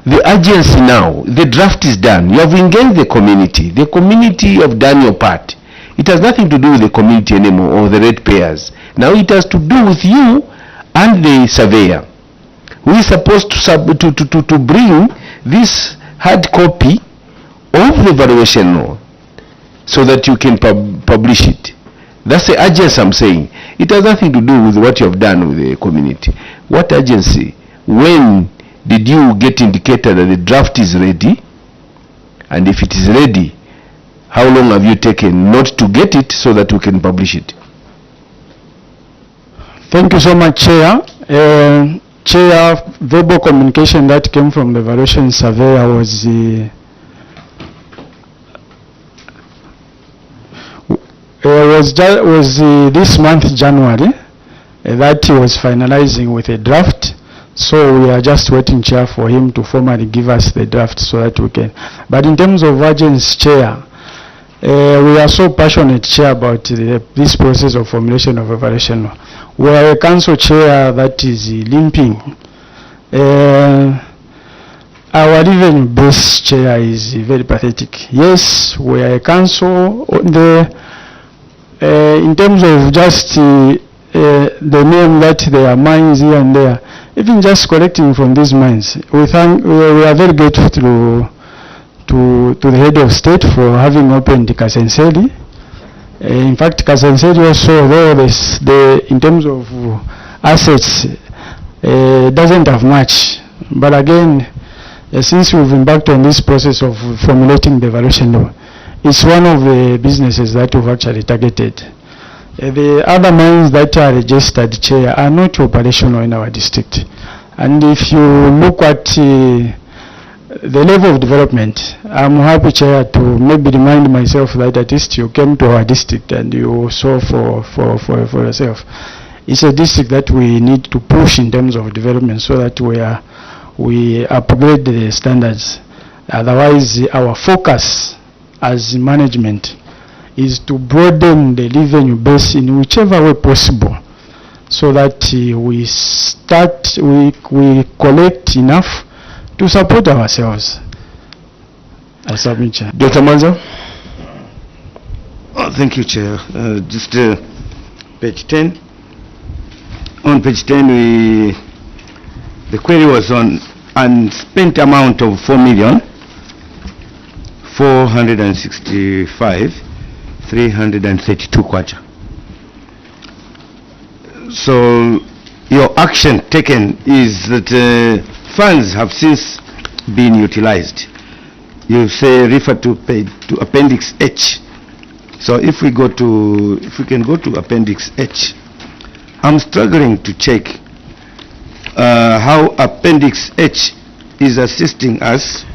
The agency now, the draft is done. You have engaged the community. The community have done your part. It has nothing to do with the community anymore or the ratepayers. Now it has to do with you and the surveyor. We are supposed to bring this hard copy of the valuation law so that you can publish it. That's the agency I'm saying. It has nothing to do with what you have done with the community. What agency? When did you get indicated that the draft is ready? And if it is ready, how long have you taken not to get it so that we can publish it? Thank you so much, Chair. Chair, verbal communication that came from the evaluation surveyor was was this month, January, that he was finalizing with a draft. So we are just waiting, Chair, for him to formally give us the draft so that we can. But in terms of urgency, Chair, we are so passionate, Chair, about this process of formulation of evaluation. We are a council, Chair, that is limping. Our revenue base, Chair, is very pathetic. Yes, we are a council. In terms of just the name that there are mines here and there, even just collecting from these mines, we are very grateful to the head of state for having opened Kasenseli. In fact, Kasenseli also, though in terms of assets, doesn't have much. But again, since we've embarked on this process of formulating the evaluation law, it's one of the businesses that we've actually targeted. The other mines that are registered, Chair, are not operational in our district. And if you look at the level of development, I'm happy, Chair, to maybe remind myself that at least you came to our district and you saw for yourself. It's a district that we need to push in terms of development so that we upgrade the standards. Otherwise, our focus as management is to broaden the revenue base in whichever way possible, so that we collect enough to support ourselves. I submit, Chair. Dr. Manza. Thank you, Chair. Just page 10. On page 10, the query was on unspent amount of 4,465,332 kwacha. So your action taken is that funds have since been utilized. You say refer to appendix H. So if we can go to appendix H, I'm struggling to check how appendix H is assisting us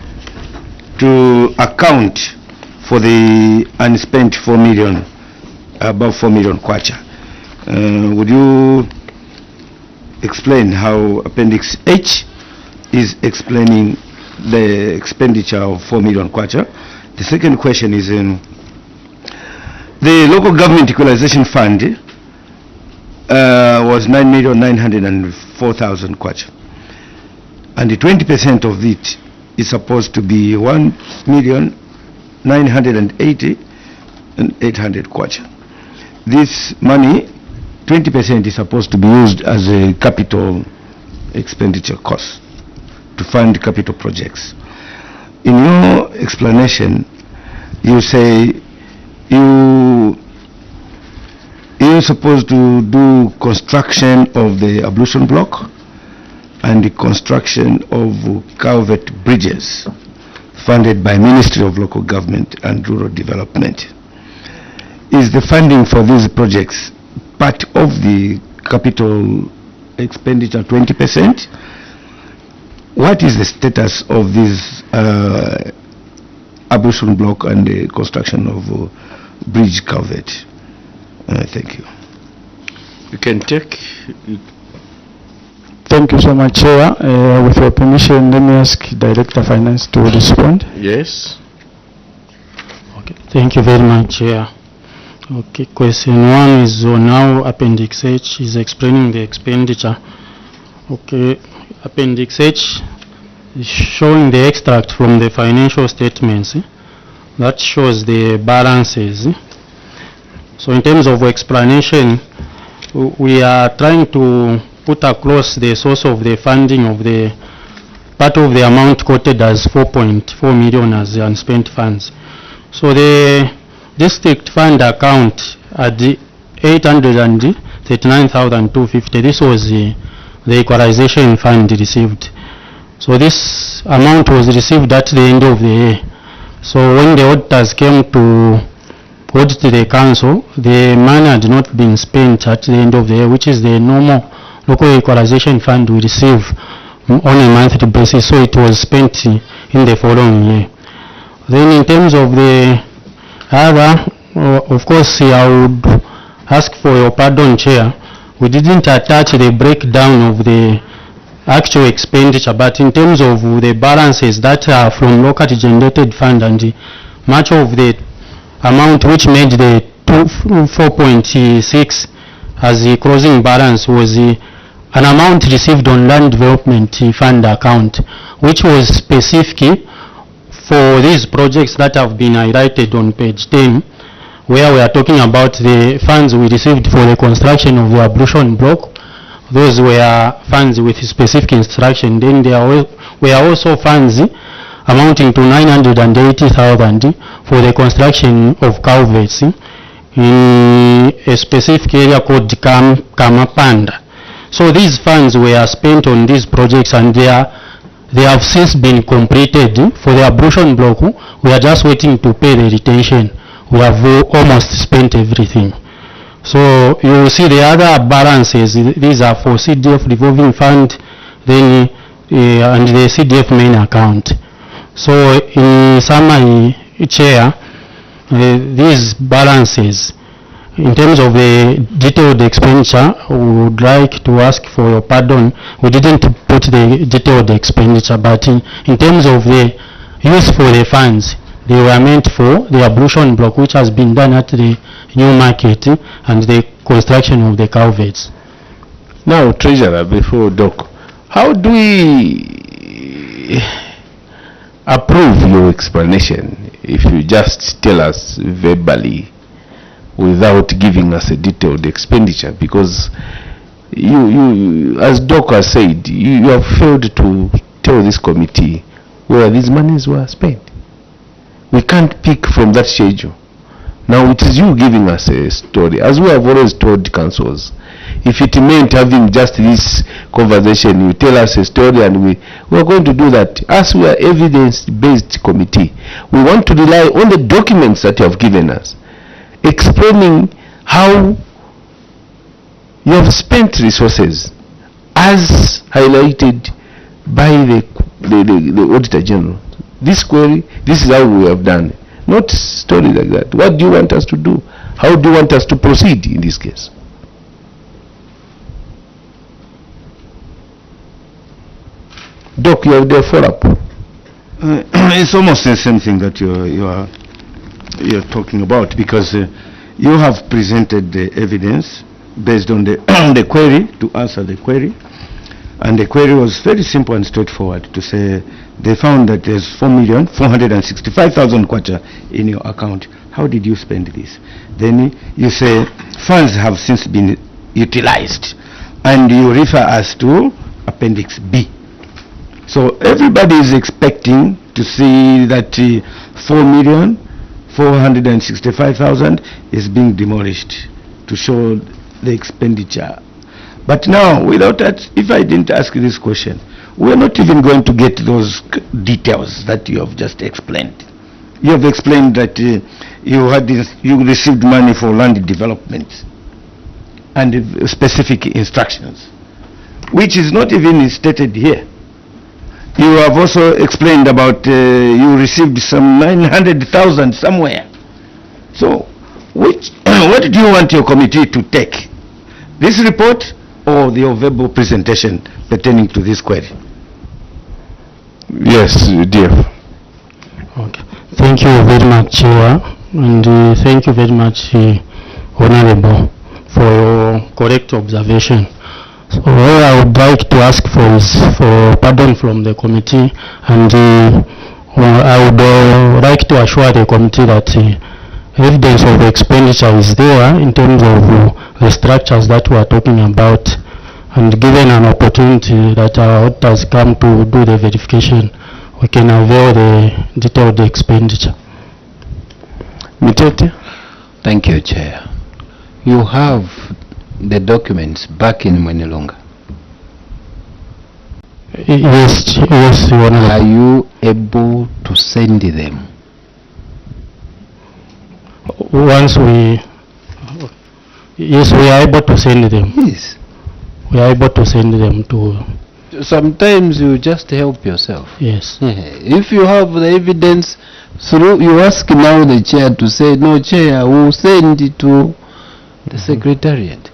to account for the unspent 4 million, above 4 million kwacha. Would you explain how appendix H is explaining the expenditure of 4 million kwacha? The second question is in the local government equalization fund was 9,904,000 kwacha, and the 20% of it is supposed to be 1,980,800 kwacha. This money, 20% is supposed to be used as a capital expenditure cost to fund capital projects. In your explanation, you say you're supposed to do construction of the ablution block and the construction of culvert bridges funded by Ministry of Local Government and Rural Development. Is the funding for these projects part of the capital expenditure 20%? What is the status of this ablution block and the construction of bridge culvert? Thank you. You can take. Thank you so much, Chair. With your permission, let me ask Director of Finance to respond. Yes. Okay. Thank you very much, Chair. Okay, question 1 is on how Appendix H is explaining the expenditure. Okay, Appendix H is showing the extract from the financial statements that shows the balances. So in terms of explanation, we are trying to put across the source of the funding of the part of the amount quoted as 4.4 million as unspent funds. So the district fund account at the 839,250, this was the equalization fund received. So this amount was received at the end of the year. So when the auditors came to audit the council, the money had not been spent at the end of the year, which is the normal local equalization fund we receive on a monthly basis. So it was spent in the following year. Then in terms of the other Of course, I would ask for your pardon, Chair. We didn't attach the breakdown of the actual expenditure, but in terms of the balances that are from locally generated fund, and much of the amount which made the 4.6 as the closing balance was an amount received on land development fund account, which was specific for these projects that have been highlighted on page 10, where we are talking about the funds we received for the construction of the ablution block. Those were funds with specific instruction. Then there were also funds amounting to 980,000 for the construction of culverts in a specific area called Kamapanda. So these funds were spent on these projects, and they have since been completed. For the ablution block, we are just waiting to pay the retention. We have almost spent everything. So you will see the other balances. These are for CDF revolving fund, then and the CDF main account. So in summary, Chair, these balances, in terms of the detailed expenditure, we would like to ask for your pardon. We didn't put the detailed expenditure, but in terms of the use for the funds, they were meant for the ablution block, which has been done at the new market, and the construction of the culverts. Now, Treasurer, before Doc, how do we approve your explanation if you just tell us verbally without giving us a detailed expenditure? Because you as Doc has said, you have failed to tell this committee where these monies were spent. We can't pick from that schedule. Now it is you giving us a story, as we have always told councils. If it meant having just this conversation, you tell us a story, and we are going to do that. As we are evidence-based committee, we want to rely on the documents that you have given us, explaining how you have spent resources as highlighted by the Auditor General. This query, this is how we have done it. Not story like that. What do you want us to do? How do you want us to proceed in this case? Doc, you have the follow-up. It's almost the same thing that you're talking about, because you have presented the evidence based on the the query to answer the query, and the query was very simple and straightforward to say they found that there's 4,465,000 kwacha in your account. How did you spend this? Then you say funds have since been utilized, and you refer us to Appendix B. So everybody is expecting to see that 4,465,000 is being demolished to show the expenditure. But now, without that, if I didn't ask this question, we're not even going to get those details that you have just explained. You have explained that you received money for land development and specific instructions, which is not even stated here. You have also explained about you received some 900,000 somewhere. So, what do you want your committee to take? This report or the verbal presentation pertaining to this query? Yes, dear. Okay. Thank you very much, Chair, and thank you very much, Honorable, for your correct observation. So what I would like to ask for is for pardon from the committee, and I would like to assure the committee that evidence of expenditure is there in terms of the structures that we are talking about, and given an opportunity that our auditors come to do the verification, we can avail the detailed expenditure. Mitete? Thank you, Chair. You have the documents back in Mwenilonga. Yes, Your Honor. Are you able to send them? Once yes, we are able to send them. Yes. We are able to send them to Sometimes you just help yourself. Yes. If you have the evidence, through you ask now the chair to say, no, chair, we'll send it to the secretariat.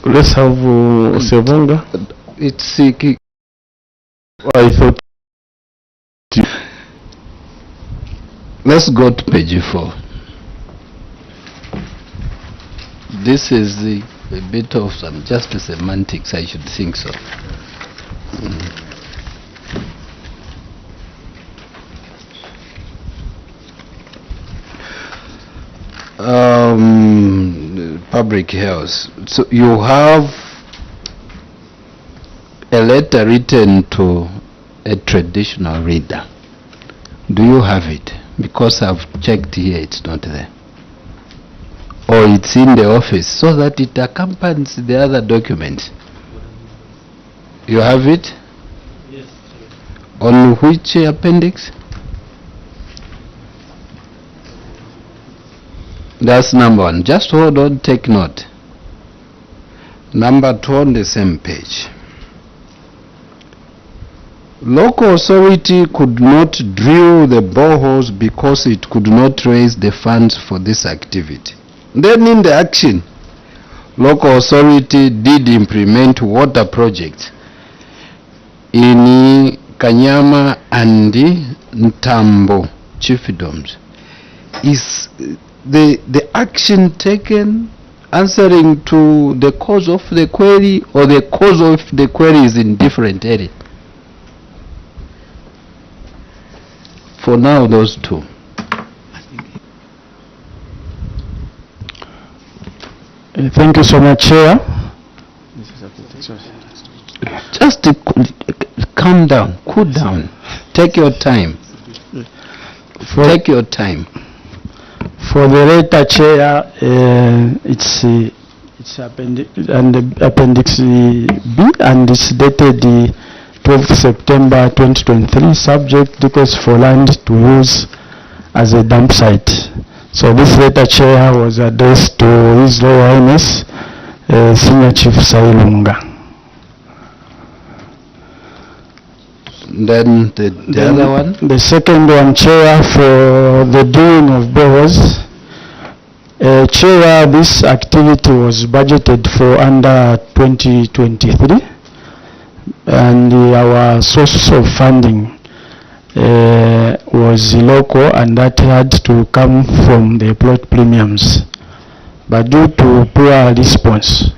Let's have Sevonga. It's I thought. Let's go to page 4. This is a bit of some just semantics, I should think so. Public health. So you have a letter written to a traditional reader. Do you have it? Because I've checked here, it's not there. Or it's in the office, so that it accompanies the other documents. You have it? Yes. On which appendix? That's number 1. Just hold on, take note. Number 2 on the same page. Local authority could not drill the boreholes because it could not raise the funds for this activity. Then in the action, local authority did implement water projects in Kanyama and Ntambo chiefdoms. Is the action taken answering to the cause of the query, or the cause of the query is in different area? For now, those two. Thank you so much, Chair. Just calm down, cool down. Take your time. Take your time. For the letter, Chair, it's Appendix B, and it's dated the 12th September 2023, subject request for land to use as a dump site. So this letter, Chair, was addressed to His Royal Highness Senior Chief Sailunga. Then the other one? The second one, Chair, for the doing of boreholes. Chair, this activity was budgeted for under 2023, and our source of funding was local, and that had to come from the plot premiums. But due to poor response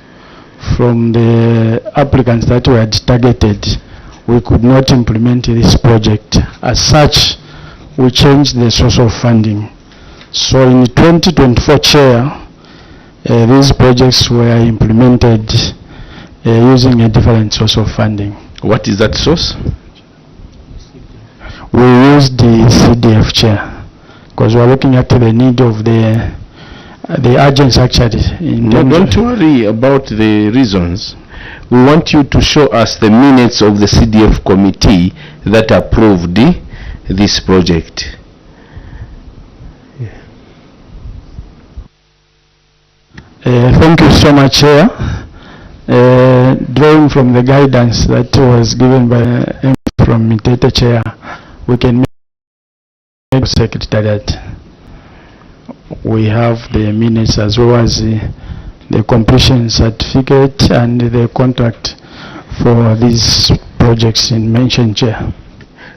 from the applicants that we had targeted, we could not implement this project. As such, we changed the source of funding. So in 2024, Chair, these projects were implemented using a different source of funding. What is that source? We used the CDF, Chair, because we're looking at the need of the agents actually. No, don't worry about the reasons. We want you to show us the minutes of the CDF committee that approved this project. Thank you so much, Chair. Drawing from the guidance that was given by from Mitete, Chair, we can make Secretariat. We have the minutes as well as the completion certificate and the contract for these projects in mentioned, Chair.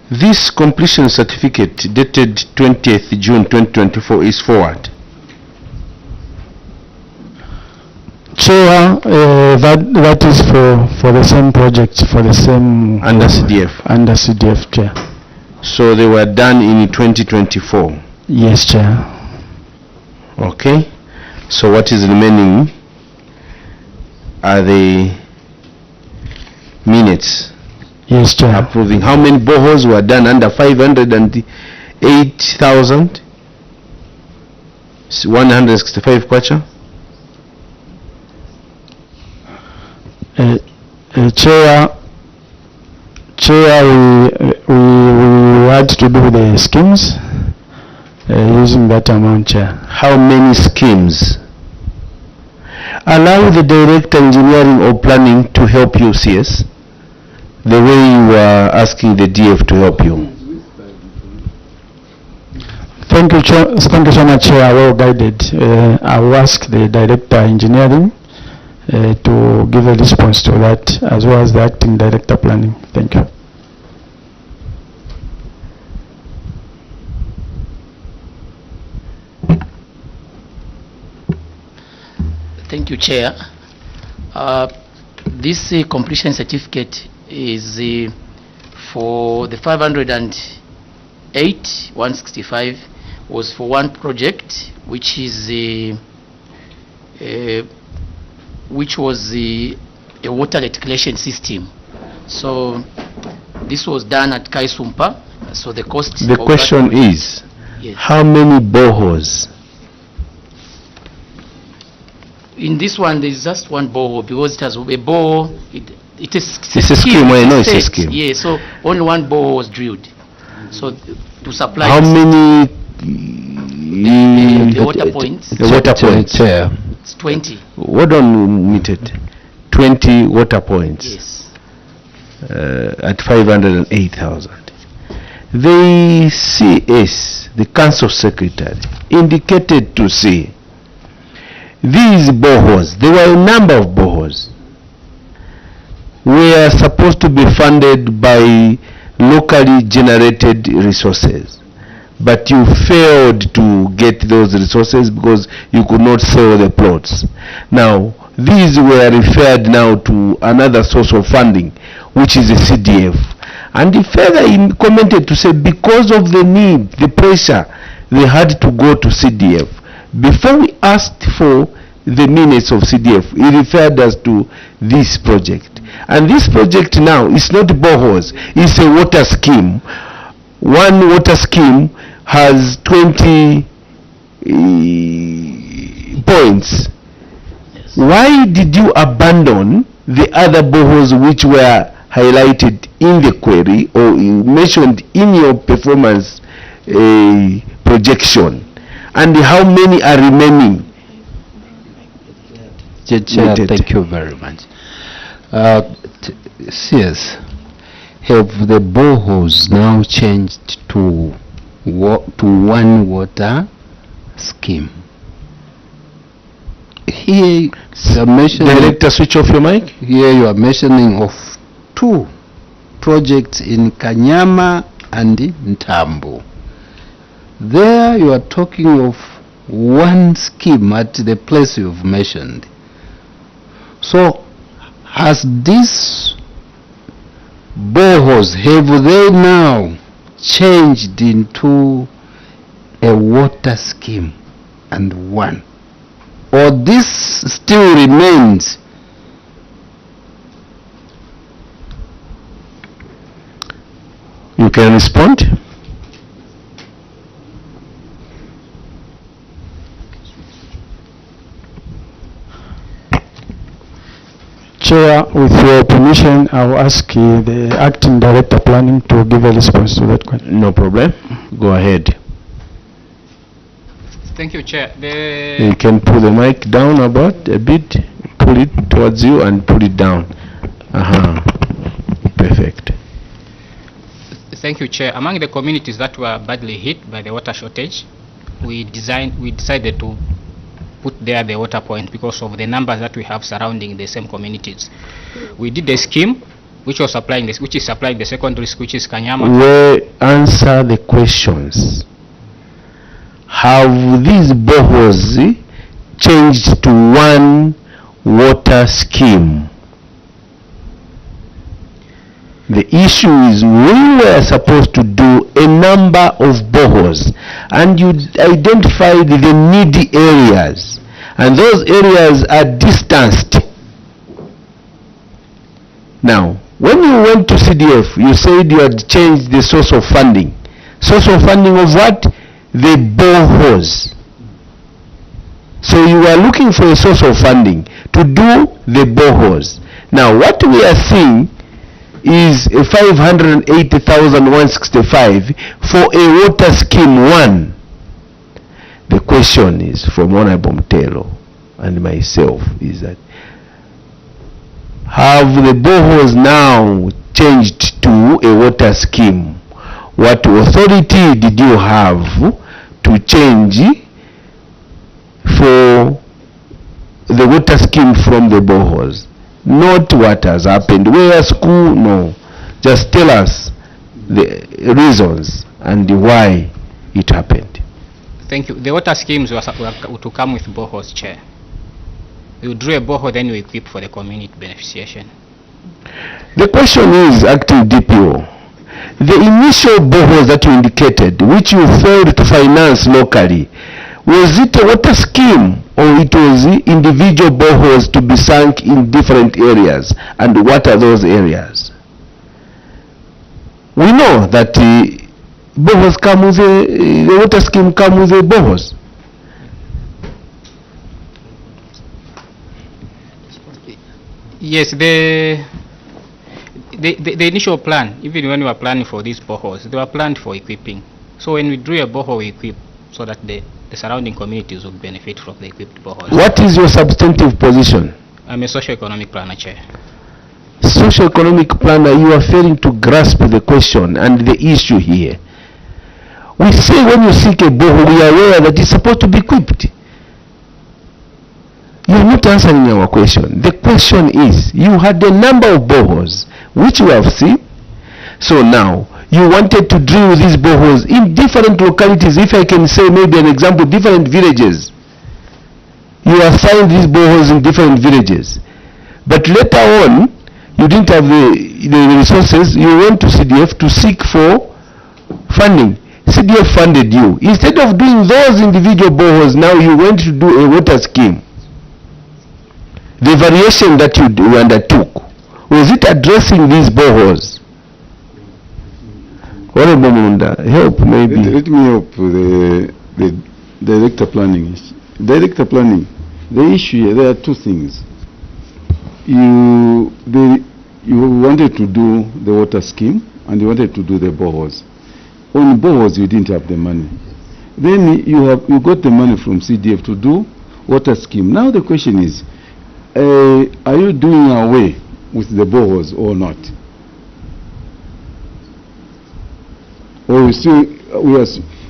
This completion certificate dated 20th June 2024 is forward. Chair, that is for the same project, for the same under CDF. Under CDF, Chair. So they were done in 2024. Yes, Chair. Okay. So what is remaining are the minutes. Yes, Chair. Approving. How many boreholes were done under 508,000? 165 kwacha? Chair, we had to do the schemes using that amount, Chair. How many schemes? allow the director engineering or planning to help you, CS, the way you are asking the DF to help you. Thank you so much, Chair. Well guided. I will ask the Director Engineering to give a response to that, as well as the Acting Director Planning. Thank you. Thank you, Chair. This completion certificate is for the 508,165 was for one project, which is which was a water reticulation system. So this was done at Kaisumpa. So the cost. The question is, yes, how many boreholes? In this one, there is just one borehole because it has a borehole. It is it's a scheme. I know it's a scheme. Yeah, so only one borehole was drilled. So to supply. How many? The water points. The water points. It's 20. What unlimited? 20 water points. Yes. At 508,000. The CS, the Council Secretary, indicated to say these boreholes, there were a number of boreholes, were supposed to be funded by locally generated resources, but you failed to get those resources because you could not sell the plots. Now these were referred now to another source of funding, which is the CDF, and he further commented to say because of the need, the pressure, they had to go to CDF. Before we asked for the minutes of CDF, he referred us to this project. And this project now is not boreholes, it's a water scheme. One water scheme has 20 points. Yes. Why did you abandon the other boreholes which were highlighted in the query or mentioned in your performance projection? And how many are remaining? Chair, thank you very much. CS, have the boreholes now changed to one water scheme? Here, Director, switch off your mic. Here you are mentioning of two projects in Kanyama and Ntambo. There you are talking of one scheme at the place you've mentioned. So has these boreholes, have they now changed into a water scheme and one, or this still remains? You can respond. Chair, with your permission, I will ask the Acting Director Planning to give a response to that question. No problem. Go ahead. Thank you, Chair. You can pull the mic down about a bit, pull it towards you and pull it down. Perfect. Thank you, Chair. Among the communities that were badly hit by the water shortage, we decided to put there the water point because of the numbers that we have surrounding the same communities. We did a scheme which was supplying this, which is supplying the secondary school, which is Kanyama. We answer the questions. Have these boreholes changed to one water scheme? The issue is we were supposed to do a number of boreholes and you identified the needy areas, and those areas are distanced. Now, when you went to CDF, you said you had changed the source of funding. Source of funding of what? The boreholes. So you are looking for a source of funding to do the boreholes. Now, what we are seeing is a 580,165 for a water scheme one. The question is from Honorable Mtelo, and myself is that, have the boreholes now changed to a water scheme? What authority did you have to change for the water scheme from the boreholes? Not what has happened, where school, no. Just tell us the reasons and why it happened. Thank you. The water schemes were to come with boreholes, Chair. You drew a borehole, then you equip for the community beneficiation. The question is, acting DPO, the initial boreholes that you indicated, which you failed to finance locally, was it a water scheme or it was individual boreholes to be sunk in different areas? And what are those areas? We know that boreholes come with the water scheme come with the boreholes. Yes, the initial plan, even when we were planning for these boreholes, they were planned for equipping. So when we drew a borehole, we equip so that the surrounding communities would benefit from the equipped boreholes. What is your substantive position? I'm a socio-economic planner, Chair. Socio-economic planner, you are failing to grasp the question and the issue here. We say when you seek a borehole, we are aware that it's supposed to be equipped. You are not answering our question. The question is, you had a number of boreholes, which you have seen. So now, you wanted to drill these boreholes in different localities, if I can say maybe an example, different villages. You assigned these boreholes in different villages. But later on, you didn't have the resources, you went to CDF to seek for funding. CDF funded you. Instead of doing those individual boreholes, now you went to do a water scheme. The variation that you undertook, was it addressing these boreholes? Honorable Munda, help maybe. Let me help the director planning. Director planning, the issue here, there are two things. You wanted to do the water scheme and you wanted to do the boreholes. On boreholes you didn't have the money. Then you got the money from CDF to do water scheme. Now the question is, are you doing away with the boreholes or not? Or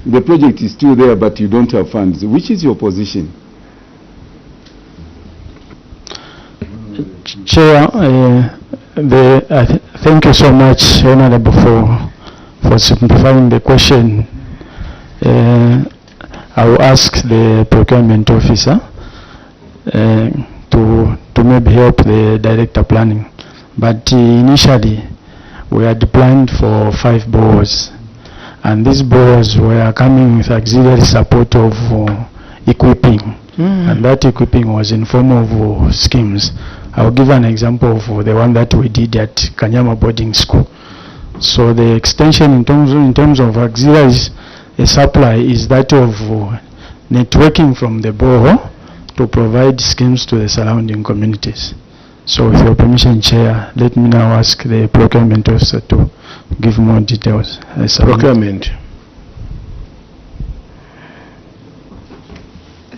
the project is still there but you don't have funds? Which is your position? Chair, thank you so much, Honorable, for simplifying the question. I will ask the procurement officer to maybe help the director planning. But initially, we had planned for 5 boreholes, and these boreholes were coming with auxiliary support of equipping, and that equipping was in form of schemes. I'll give an example of the one that we did at Kanyama Boarding School. So the extension in terms of auxiliaries, a supply is that of networking from the borehole to provide schemes to the surrounding communities. So with your permission, Chair, let me now ask the procurement officer to give more details. Procurement.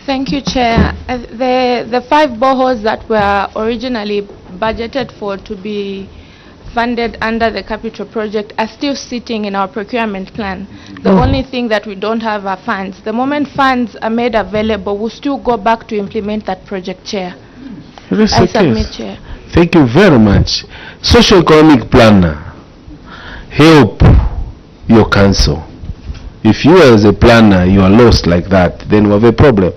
Thank you, Chair. The 5 boreholes that were originally budgeted for to be funded under the capital project are still sitting in our procurement plan. The only thing that we don't have are funds. The moment funds are made available, we'll still go back to implement that project, Chair. I submit, Chair. Thank you very much. Socio-economic planner, help your council. If you as a planner, you are lost like that, then we have a problem.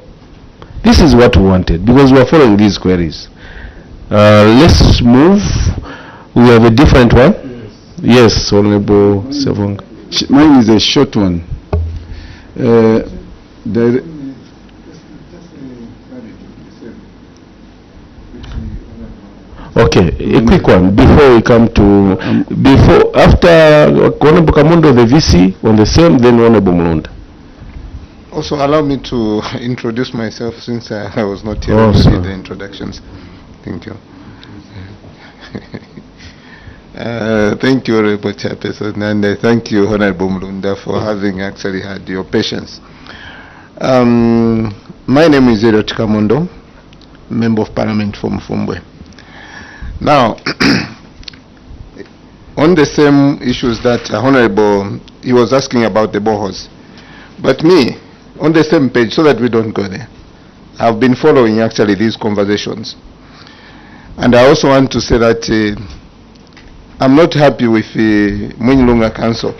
This is what we wanted, because we are following these queries. Let's move. We have a different one. Yes, Honorable Sevong. Mine is a short one. Okay, a quick one before we come to after Honorable Kamondo, the VC on the same, then Honorable Mulunda. Also allow me to introduce myself, since I was not here to see the introductions. Thank you. Thank you, Honorable Chairperson, and thank you, Honorable Mulunda, for having actually had your patience. My name is Eliot Kamondo. Member of Parliament from Fumbwe. Now, on the same issues that Honorable, he was asking about the boreholes. But me, on the same page, so that we don't go there, I've been following actually these conversations. And I also want to say that I'm not happy with the Mwinyilunga Council,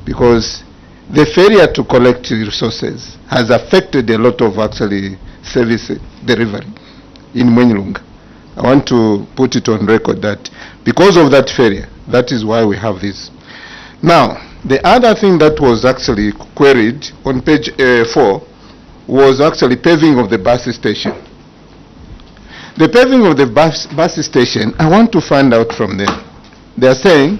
because the failure to collect resources has affected a lot of actually service delivery in Mwinyilunga. I want to put it on record that because of that failure, that is why we have this. Now, the other thing that was actually queried on page 4 was actually paving of the bus station. The paving of the bus station, I want to find out from them. They are saying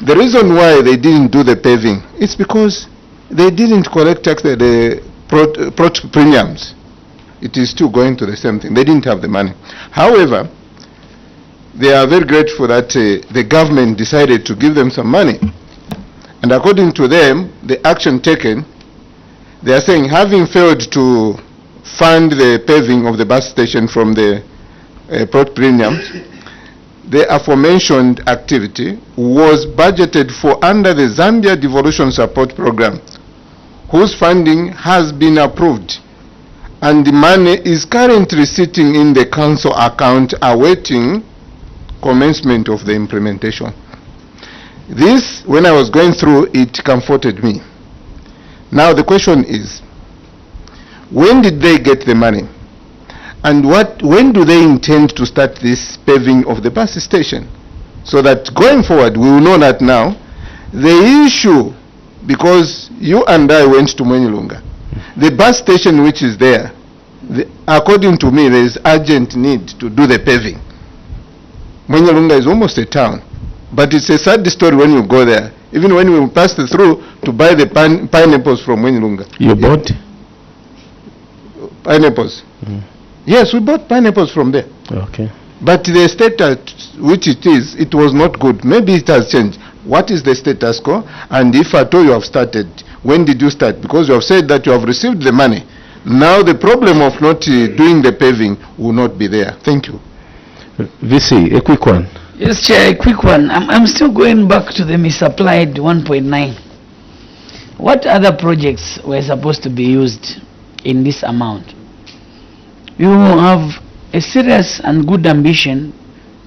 the reason why they didn't do the paving is because they didn't collect the premiums. It is still going to the same thing. They didn't have the money. However, they are very grateful that the government decided to give them some money. And according to them, the action taken, they are saying, having failed to fund the paving of the bus station from the premiums, the aforementioned activity was budgeted for under the Zambia Devolution Support Program, whose funding has been approved, and the money is currently sitting in the council account awaiting commencement of the implementation. This, when I was going through it, comforted me. Now the question is, when did they get the money? And when do they intend to start this paving of the bus station? So that going forward, we will know that now, the issue, because you and I went to Mwinyilunga, the bus station which is there, according to me, there is urgent need to do the paving. Mwinyilunga is almost a town, but it's a sad story when you go there. Even when we passed through to buy the pineapples from Mwinyilunga. You bought? Pineapples. Yes, we bought pineapples from there. Okay. But the status which it is, it was not good. Maybe it has changed. What is the status quo? And if at all you have started, when did you start? Because you have said that you have received the money. Now the problem of not doing the paving will not be there. Thank you. VC, a quick one. Yes, Chair, a quick one. I'm still going back to the misapplied 1.9. What other projects were supposed to be used in this amount? You have a serious and good ambition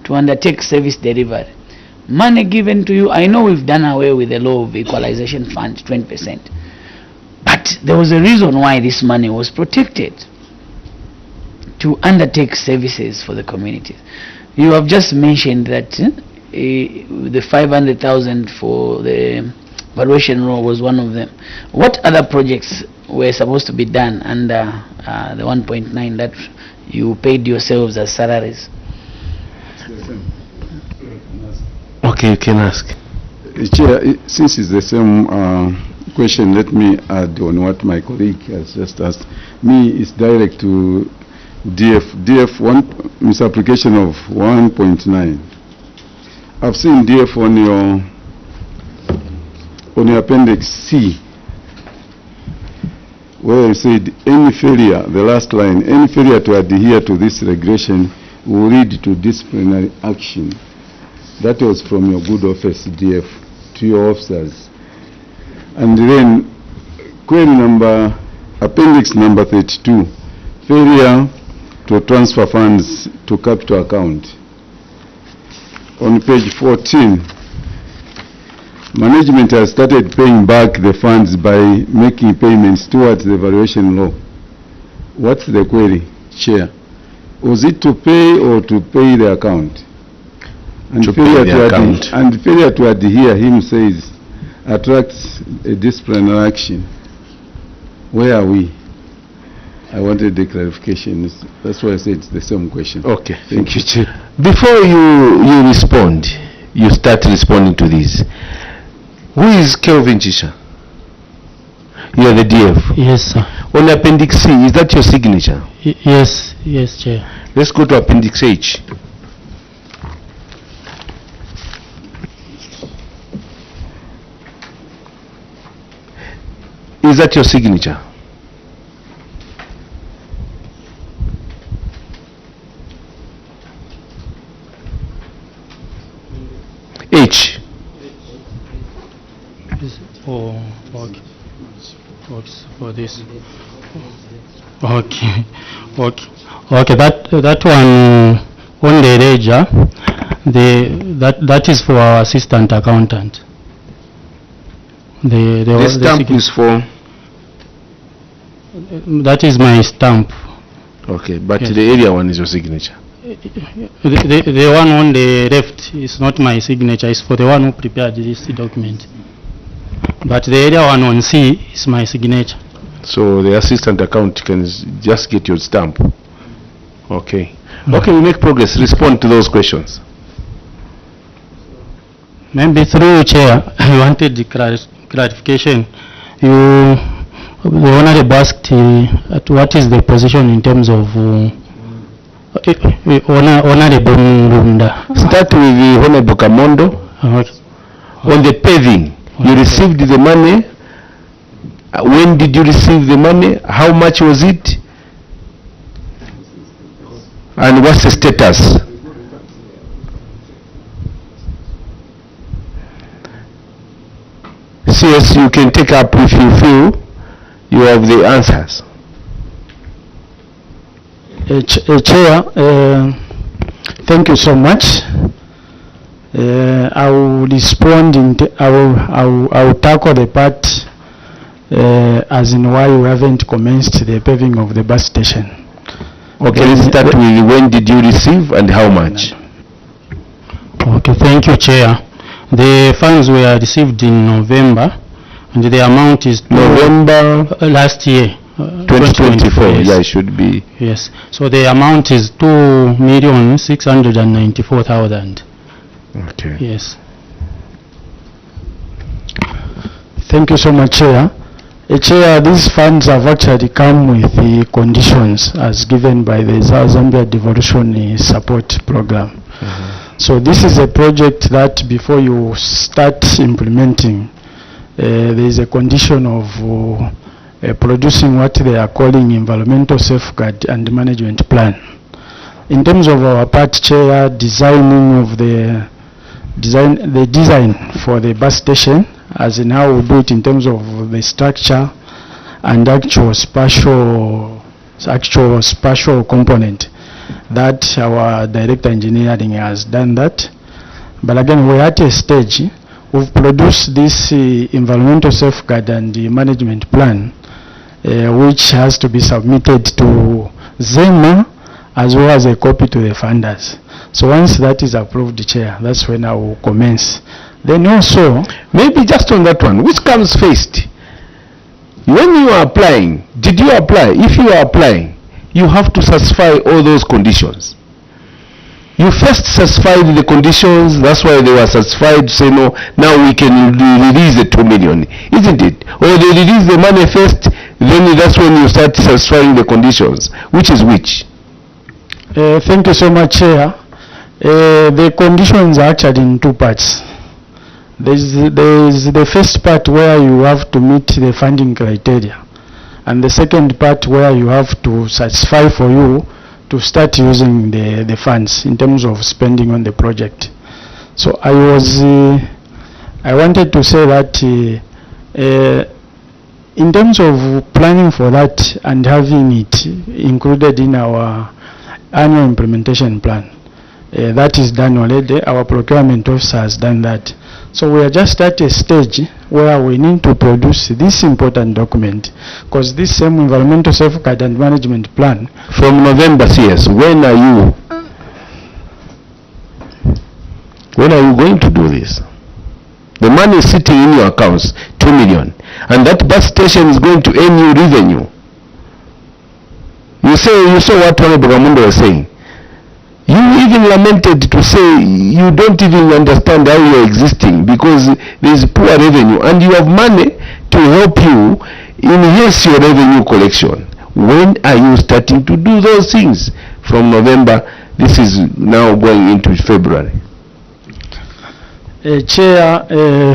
to undertake service delivery. Money given to you, I know we've done away with the law of equalization fund, 20%. But there was a reason why this money was protected, to undertake services for the communities. You have just mentioned that the 500,000 for the valuation law was one of them. What other projects were supposed to be done under the 1.9 that you paid yourselves as salaries? Okay, you can ask. Chair, since it's the same question, let me add on what my colleague has just asked. Me, it's direct to DF1 misapplication of 1.9. I've seen DF on your appendix C, where you said any failure, the last line, any failure to adhere to this regulation will lead to disciplinary action. That was from your good office, DF, to your officers. And then query number, appendix number 32, failure to transfer funds to capital account. On page 14, management has started paying back the funds by making payments towards the valuation law. What's the query, Chair? Was it to pay or to pay the account? And To pay the account. And failure to adhere, him says, attracts a disciplinary action. Where are we? I wanted the clarification. That's why I said it's the same question. Okay, thank you, Chair. Before you respond, you start responding to this. Who is Kelvin Chisha? You are the DF. Yes, sir. On appendix C, is that your signature? Yes, yes, Chair. Let's go to appendix H. Is that your signature? For this. Okay. That one on the ledger, that is for our assistant accountant. The stamp is for. That is my stamp. Okay, but Yes. the area one is your signature. The one on the left is not my signature, it's for the one who prepared this document. But the area one on C is my signature. So the assistant account can just get your stamp. Okay. Okay, we make progress. Respond to those questions. Maybe through you, Chair, I wanted the clarification. The Honorable asked what is the position in terms of Honorable Munda. Start with the Honorable Kamondo. On the paving, you received the money. When did you receive the money? How much was it? And what's the status? CS, you can take up if you feel you have the answers. Chair, thank you so much. I will respond. I will tackle the part as in why we haven't commenced the paving of the bus station. Okay, let's start with when did you receive and how much? Okay, thank you, Chair. The funds were received in November, and the amount is November last year. 2024, yes. Yeah, it should be. Yes. So the amount is 2,694,000. Okay. Yes. Thank you so much, Chair. Chair, these funds have actually come with the conditions as given by the Zambia Devolution Support Program. So this is a project that before you start implementing, there is a condition of producing what they are calling environmental safeguard and management plan. In terms of our part, Chair, designing of the design for the bus station, as in how we do it in terms of the structure and actual spatial component, that our director engineering has done that. But again, we're at a stage, we've produced this environmental safeguard and the management plan, which has to be submitted to ZEMA as well as a copy to the funders. So once that is approved, Chair, that's when I will commence. Then also, maybe just on that one, which comes first? When you are applying, did you apply? If you are applying, you have to satisfy all those conditions. You first satisfied the conditions, that's why they were satisfied to say no, now we can release the 2 million, isn't it? Or they release the money first, then that's when you start satisfying the conditions. Which is which? Thank you so much, Chair. The conditions are actually in two parts. There is the first part where you have to meet the funding criteria, and the second part where you have to satisfy for you to start using the funds in terms of spending on the project. So I wanted to say that in terms of planning for that and having it included in our annual implementation plan, that is done already. Our procurement officer has done that. So we are just at a stage where we need to produce this important document, because this same environmental safeguard and management plan from November CS, when are you going to do this? The money is sitting in your accounts, 2 million, and that bus station is going to earn you revenue. You saw what Honorable Gamundo was saying. You even lamented to say you don't even understand how you are existing because there is poor revenue, and you have money to help you enhance your revenue collection. When are you starting to do those things? From November, this is now going into February. Chair,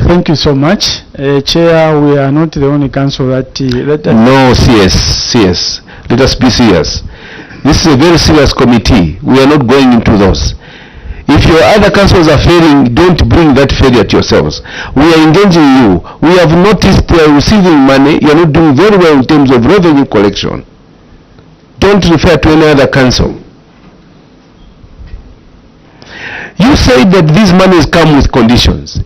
thank you so much. Chair, we are not the only council that... No, CS. Let us be serious. This is a very serious committee. We are not going into those. If your other councils are failing, don't bring that failure to yourselves. We are engaging you. We have noticed you are receiving money. You are not doing very well in terms of revenue collection. Don't refer to any other council. You say that these monies come with conditions.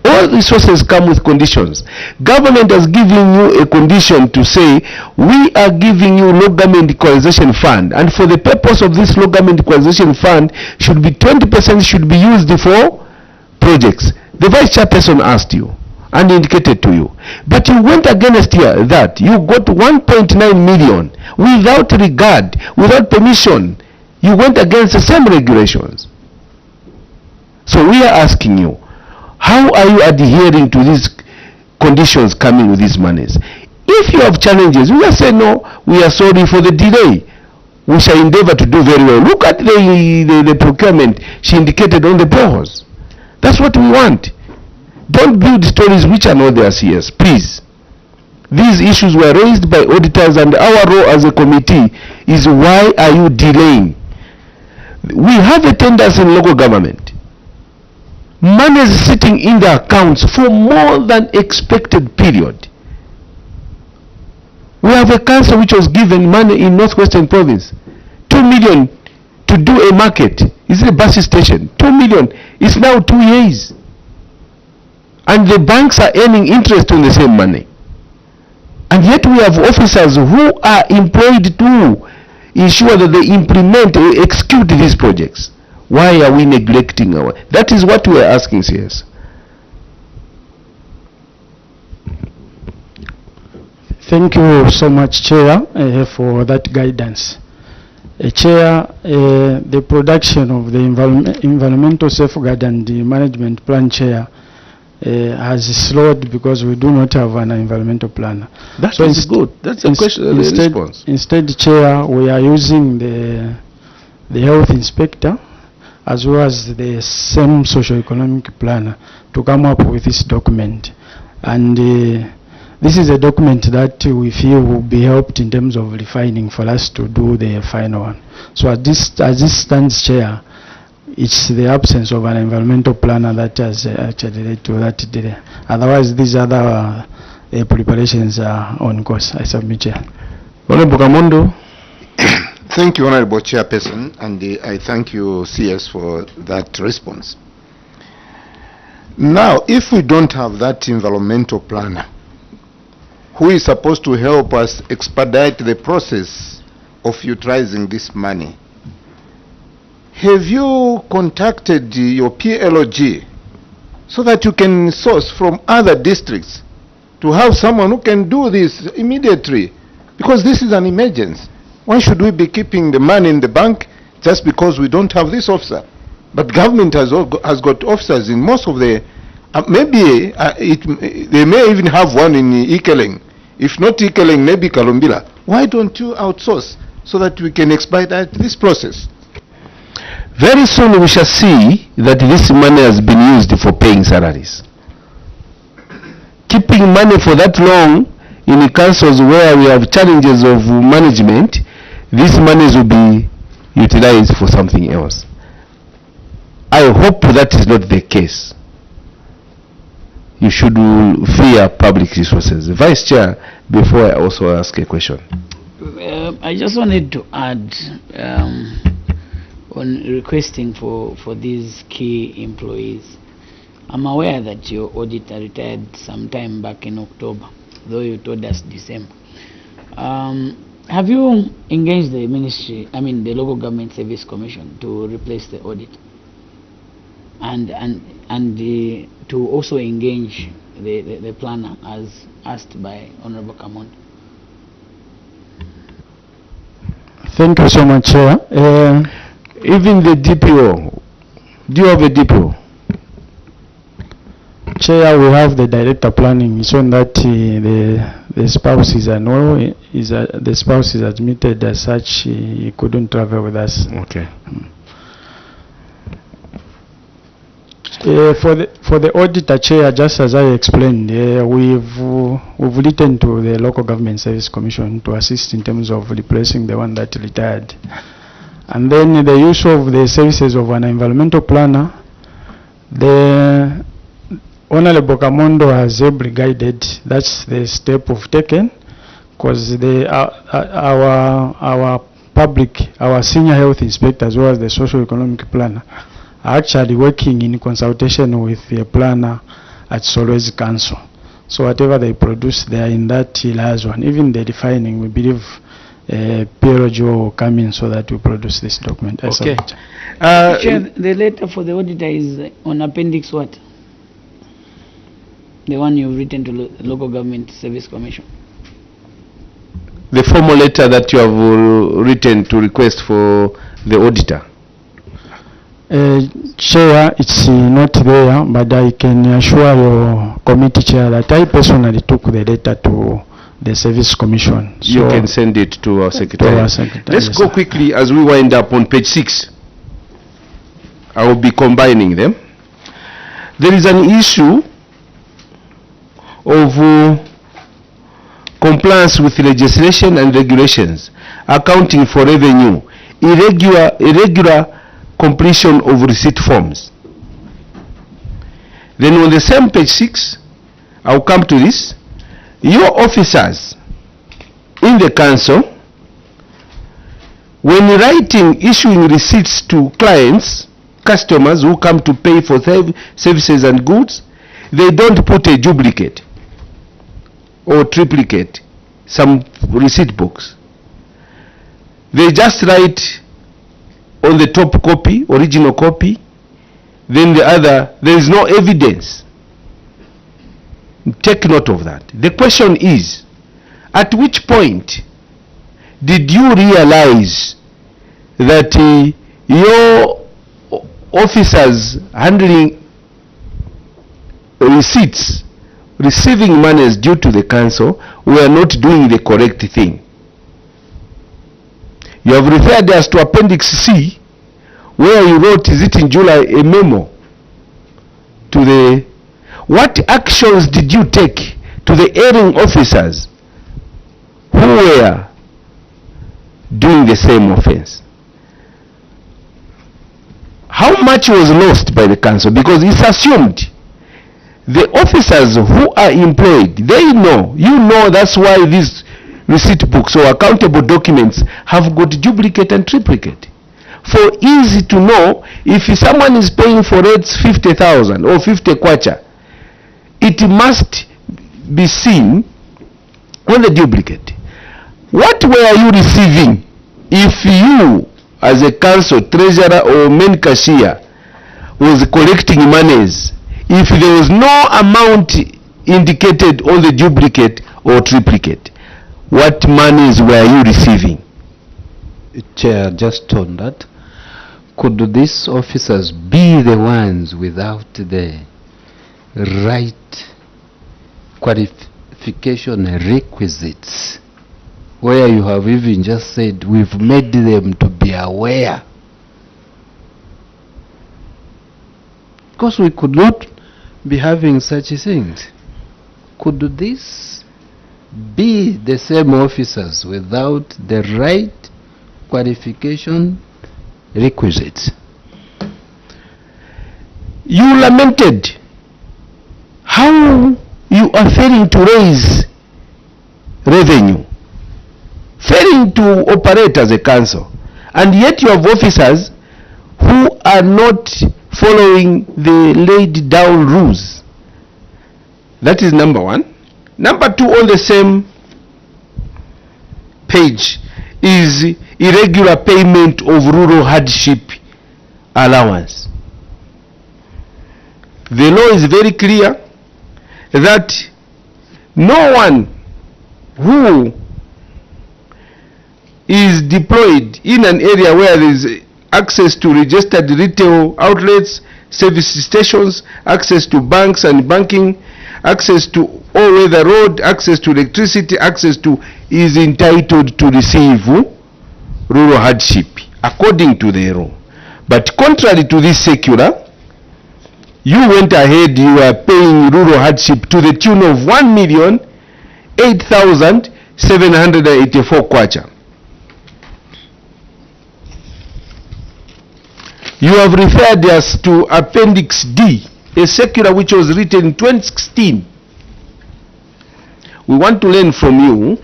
All resources come with conditions. Government has given you a condition to say, we are giving you local government equalization fund, and for the purpose of this local government equalization fund, should be 20% should be used for projects. The vice chairperson asked you and indicated to you, but you went against that. You got 1.9 million without regard, without permission. You went against the same regulations. So we are asking you, how are you adhering to these conditions coming with these monies? If you have challenges, we will say, no, we are sorry for the delay. We shall endeavor to do very well. Look at the procurement she indicated on the boreholes. That's what we want. Don't build stories which are not there, CS, please. These issues were raised by auditors, and our role as a committee is, why are you delaying? We have a tendency in local government. Money is sitting in the accounts for more than expected period. We have a council which was given money in Northwestern Province, 2 million to do a market. Is it a bus station? 2 million. It's now 2 years. And the banks are earning interest on the same money. And yet we have officers who are employed to ensure that they implement or execute these projects. Why are we neglecting our... That is what we are asking, CS. Thank you so much, Chair, for that guidance. Chair, the production of the environmental safeguard and the management plan, Chair, has slowed because we do not have an environmental plan. That is good. That's a question, response. Instead, Chair, we are using the health inspector as well as the same socio-economic planner to come up with this document. And this is a document that we feel will be helped in terms of refining for us to do the final one. So as this stands, Chair, it's the absence of an environmental planner that has actually led to that delay. Otherwise, these other preparations are on course. I submit, Chair. Honorable Kamondo. Thank you, Honorable Chairperson, and I thank you, CS, for that response. Now, if we don't have that environmental planner, who is supposed to help us expedite the process of utilizing this money, have you contacted your PLOG so that you can source from other districts to have someone who can do this immediately? Because this is an emergency. Why should we be keeping the money in the bank just because we don't have this officer? But government has got officers in most of the... maybe they may even have one in Ikeleng. If not Ikeleng, maybe Kalumbila. Why don't you outsource so that we can expedite this process? Very soon we shall see that this money has been used for paying salaries. Keeping money for that long in the councils where we have challenges of management, these monies will be utilized for something else. I hope that is not the case. You should fear public resources. Vice Chair, before I also ask a question. I just wanted to add on requesting for these key employees. I'm aware that your auditor retired sometime back in October, though you told us December. Have you engaged the ministry, the Local Government Service Commission to replace the audit? And to also engage the planner as asked by Honorable Kamondo? Thank you so much, Chair. Even the DPO, do you have a DPO? Chair, we have the director planning. It's on that the spouse is the spouse is admitted as such. He couldn't travel with us. Okay. For the auditor, Chair, just as I explained, we've written to the Local Government Service Commission to assist in terms of replacing the one that retired. And then the use of the services of an environmental planner, the Honorable Kamondo has ably guided. That's the step we've taken, because our senior health inspector as well as the socio-economic planner are actually working in consultation with the planner at Solwezi Council. So whatever they produce, they are in that last one. Even the defining, we believe PROG will come in so that we produce this document. Okay. Chair, the letter for the auditor is on appendix what? The one you've written to Local Government Service Commission. The formal letter that you have written to request for the auditor. Chair, it's not there, but I can assure your committee chair that I personally took the letter to the Service Commission. So you can send it to our secretary. Let's go quickly as we wind up on page 6. I will be combining them. There is an issue of compliance with legislation and regulations, accounting for revenue, irregular completion of receipt forms. Then on the same page 6, I'll come to this. Your officers in the council, when issuing receipts to clients, customers who come to pay for services and goods, they don't put a duplicate or triplicate, some receipt books. They just write on the top copy, original copy, then the other, there is no evidence. Take note of that. The question is, at which point did you realize that your officers handling receipts, receiving monies due to the council, were not doing the correct thing? You have referred us to Appendix C, where you wrote, is it in July, a memo to the... What actions did you take to the erring officers who were doing the same offense? How much was lost by the council? Because it's assumed the officers who are employed, they know, you know, that's why these receipt books or accountable documents have got duplicate and triplicate. For easy to know, if someone is paying for rates 50,000 or 50 kwacha, it must be seen on the duplicate. What were you receiving if you, as a council treasurer or main cashier, was collecting monies, if there was no amount indicated on the duplicate or triplicate? What monies were you receiving? Chair, just on that, could these officers be the ones without the right qualification requisites, where you have even just said we've made them to be aware? Because we could not be having such things. Could this be the same officers without the right qualification requisites? You lamented how you are failing to raise revenue, failing to operate as a council, and yet you have officers who are not following the laid down rules. That is number one. Number two, on the same page, is irregular payment of rural hardship allowance. The law is very clear that no one who is deployed in an area where there is access to registered retail outlets, service stations, access to banks and banking, access to all-weather road, access to electricity, access to, is entitled to receive rural hardship according to the law. But contrary to this circular, you went ahead, you are paying rural hardship to the tune of 1,008,784 kwacha. You have referred us to Appendix D, a circular which was written in 2016. We want to learn from you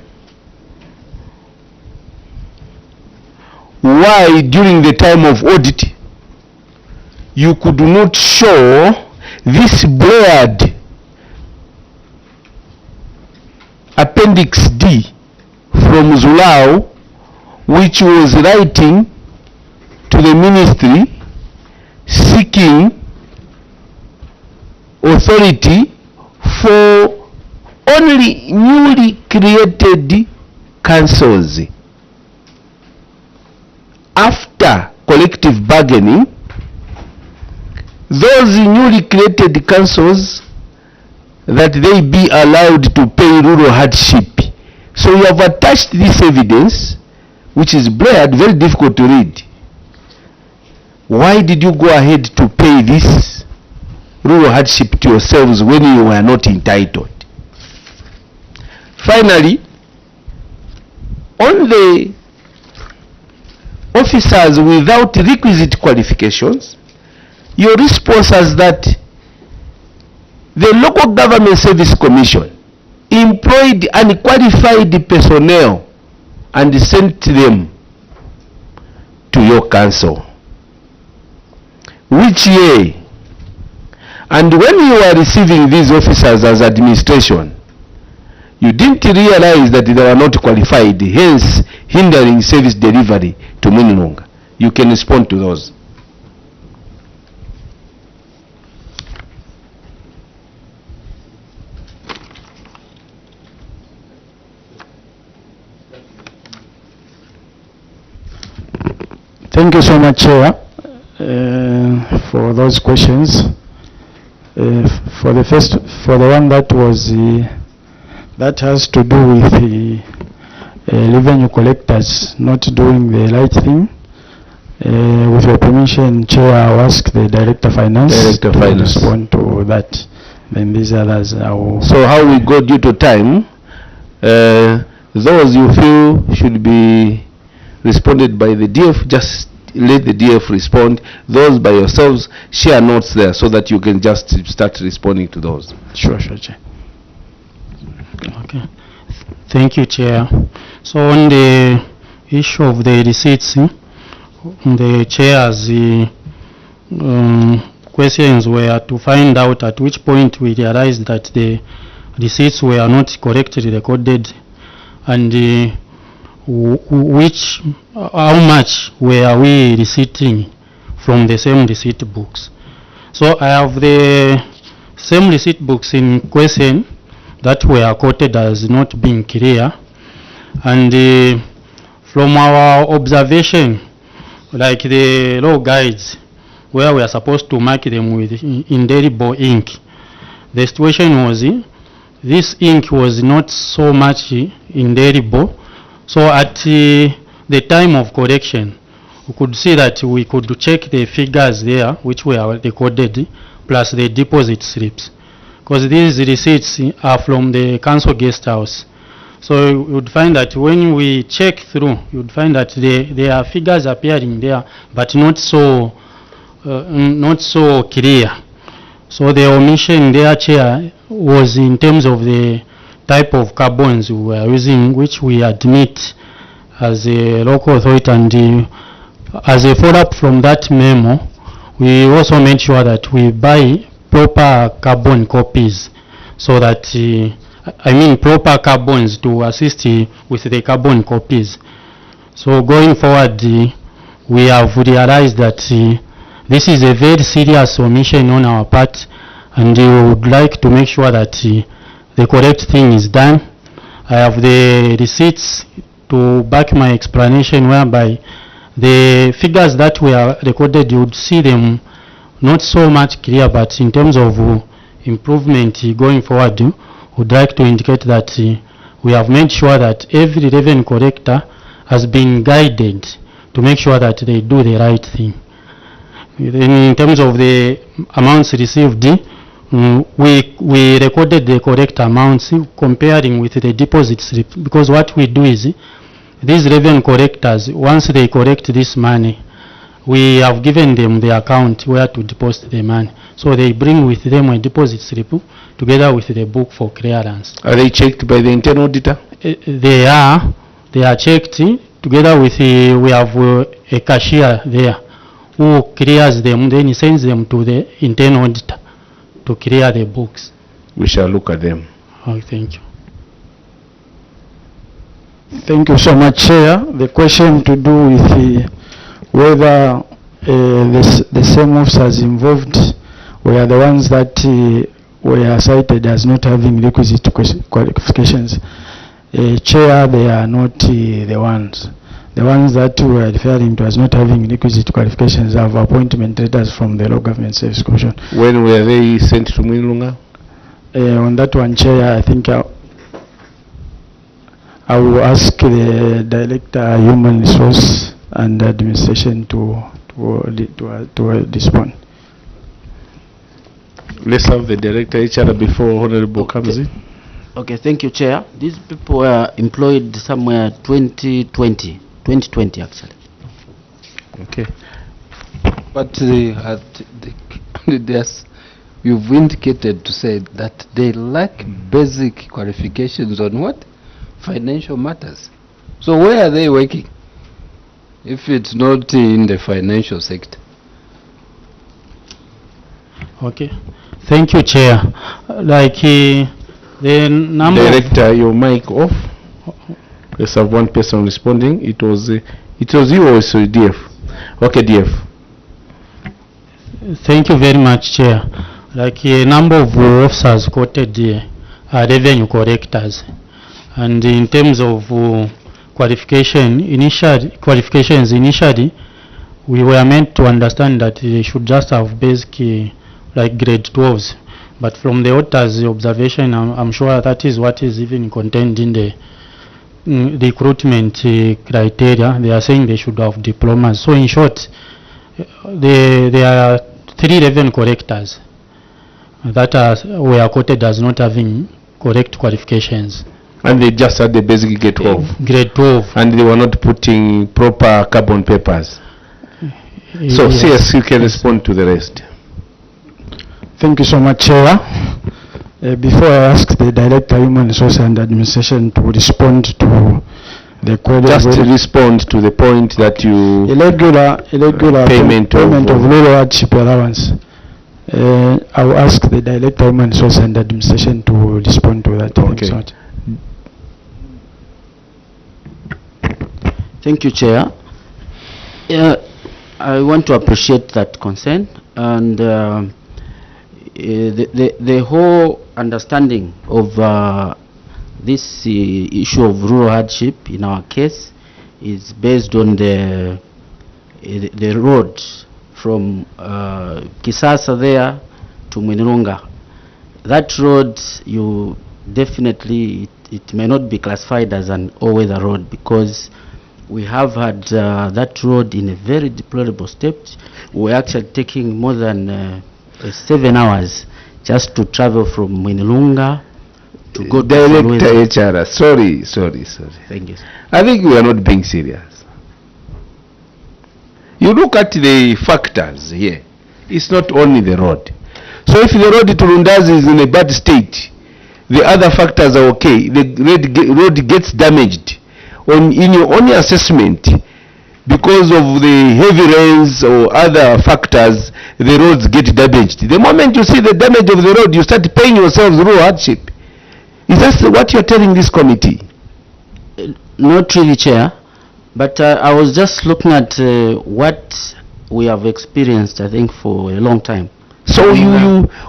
why during the time of audit you could not show this blurred Appendix D from Zulao, which was writing to the ministry seeking authority for only newly created councils. After collective bargaining, those newly created councils, that they be allowed to pay rural hardship. So you have attached this evidence, which is blurred, very difficult to read. Why did you go ahead to pay this rural hardship to yourselves when you were not entitled? Finally, on the officers without requisite qualifications, your response is that the Local Government Service Commission employed unqualified personnel and sent them to your council. Which year? And when you were receiving these officers as administration, you didn't realize that they were not qualified, hence hindering service delivery to Mwinilunga. You can respond to those. Thank you so much, Chair, for those questions. For the one that was that has to do with the revenue collectors not doing the right thing. With your permission, Chair, I'll ask the Director of Finance to respond to that. Then these others I will. So how we go due to time, those you feel should be responded by the DF, just let the DF respond. Those by yourselves, share notes there so that you can just start responding to those. Sure, Chair. Okay. Thank you, Chair. So on the issue of the receipts, the Chair's questions were to find out at which point we realized that the receipts were not correctly recorded, and how much were we receipting from the same receipt books. So I have the same receipt books in question that were quoted as not being clear, and from our observation, like the law guides where we are supposed to mark them with indelible ink, the situation was this ink was not so much indelible. So at the time of correction, we could see that we could check the figures there which were recorded plus the deposit slips, because these receipts are from the council guest house. So you would find that when we check through, you would find that there are figures appearing there, but not so clear. So the omission there, Chair, was in terms of the type of carbons we were using, which we admit as a local authority, and as a follow-up from that memo, we also made sure that we buy proper carbon copies, so that proper carbons to assist with the carbon copies. So going forward, we have realized that this is a very serious omission on our part, and we would like to make sure that the correct thing is done. I have the receipts to back my explanation, whereby the figures that were recorded, you would see them not so much clear, but in terms of improvement going forward, would like to indicate that we have made sure that every revenue collector has been guided to make sure that they do the right thing. In terms of the amounts received, we recorded the correct amounts comparing with the deposit slip, because what we do is these revenue collectors, once they collect this money, we have given them the account where to deposit the money. So they bring with them a deposit slip together with the book for clearance. Are they checked by the internal auditor? They are checked together with we have a cashier there who clears them, then he sends them to the internal auditor to clear the books. We shall look at them. Oh, thank you. Thank you so much, Chair. The question to do with whether the same officers involved were the ones that were cited as not having requisite qualifications. Chair, they are not the ones. The ones that we are referring to as not having requisite qualifications have appointment letters from the Law Government Service Commission. When were they sent to Mwinilunga? On that one, Chair, I think I will ask the Director Human Resource and Administration to respond. Let's have the Director HR before Honorable comes in. Okay, thank you, Chair. These people were employed somewhere 2020 actually. Okay. But you've indicated to say that they lack basic qualifications on what? Financial matters. So where are they working if it's not in the financial sector? Okay. Thank you, Chair. Like the number Director, your mic off. Let's have one person responding. It was you or so DF? Okay, DF. Thank you very much, Chair. Like a number of officers quoted here are revenue collectors, and in terms of qualifications initially, we were meant to understand that they should just have basic like grade 12s, but from the auditor's observation, I'm sure that is what is even contained in the recruitment criteria. They are saying they should have diplomas. So in short, there are 3 revenue collectors that were quoted as not having correct qualifications. And they just had the basic grade 12. Grade 12. And they were not putting proper carbon papers. So CS, you can respond to the rest. Thank you so much, Chair. Before I ask the Director Human Resource and Administration to respond to the query, just to respond to the point that you irregular payment of rural hardship allowance. I will ask the Director Human Resource and Administration to respond to that. Okay. Thank you, Chair. I want to appreciate that concern, and the whole understanding of this issue of rural hardship in our case is based on the road from Kisasa there to Mwinilunga. That road, you definitely, it may not be classified as an all-weather road, because we have had that road in a very deplorable state. We're actually taking more than 7 hours just to travel from Mwinilunga to go to Director HR, sorry. Thank you. I think we are not being serious. You look at the factors here. It's not only the road. So if the road to Lundazi is in a bad state, the other factors are okay. The road gets damaged. In your own assessment, because of the heavy rains or other factors, the roads get damaged. The moment you see the damage of the road, you start paying yourselves rural hardship. Is that what you're telling this committee? Not really, Chair, but I was just looking at what we have experienced, I think, for a long time. So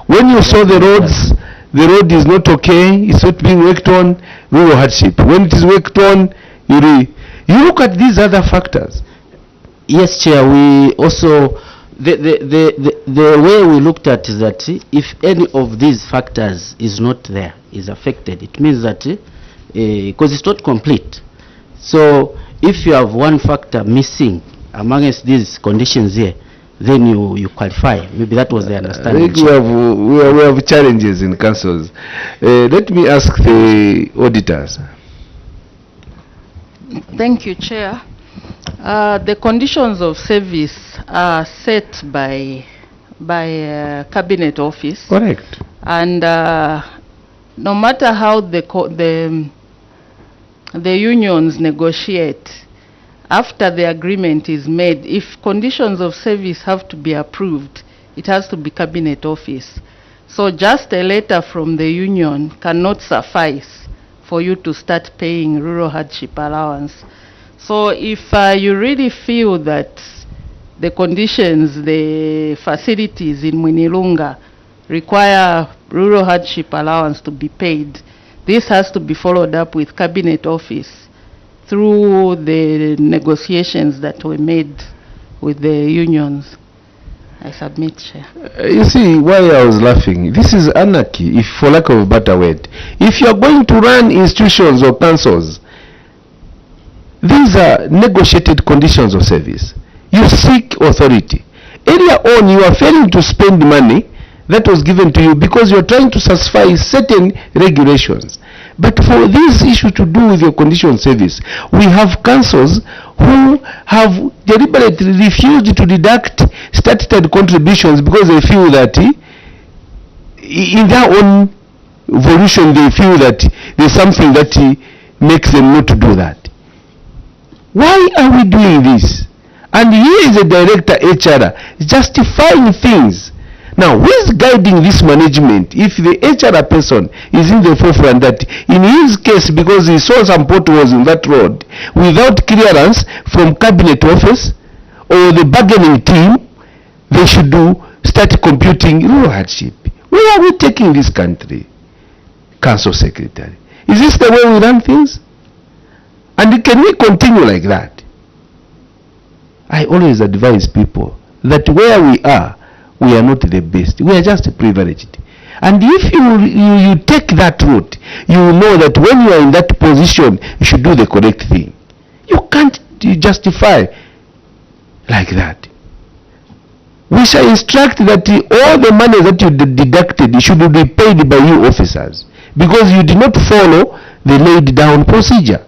when you saw the roads, the road is not okay, it's not being worked on, rural hardship. When it is worked on, you look at these other factors. Yes, Chair. We also the way we looked at is that if any of these factors is not there, is affected, it means that because it's not complete. So if you have one factor missing amongst these conditions here, then you qualify. Maybe that was the understanding. I think we have challenges in councils. Let me ask the auditors. Thank you, Chair. The conditions of service are set by Cabinet Office. Correct. And no matter how the unions negotiate, after the agreement is made, if conditions of service have to be approved, it has to be Cabinet Office. So just a letter from the union cannot suffice for you to start paying rural hardship allowance. So if you really feel that the conditions, the facilities in Mwinilunga require rural hardship allowance to be paid, this has to be followed up with Cabinet Office through the negotiations that were made with the unions. I submit, Chair. You see why I was laughing? This is anarchy, if for lack of a better word. If you are going to run institutions or councils, these are negotiated conditions of service. You seek authority. Earlier on, you are failing to spend money that was given to you because you are trying to satisfy certain regulations. But for this issue to do with your condition of service, we have councils who have deliberately refused to deduct statutory contributions because they feel that in their own volition they feel that there's something that makes them not to do that. Why are we doing this? And here is a director HR justifying things. Now, who is guiding this management if the HR person is in the forefront that in his case, because he saw some potholes in that road, without clearance from Cabinet Office or the bargaining team, they should start computing rural hardship? Where are we taking this country? Council Secretary. Is this the way we run things? And can we continue like that? I always advise people that where we are not the best. We are just privileged. And if you take that route, you will know that when you are in that position, you should do the correct thing. You can't justify like that. We shall instruct that all the money that you deducted should be paid by you officers because you did not follow the laid down procedure.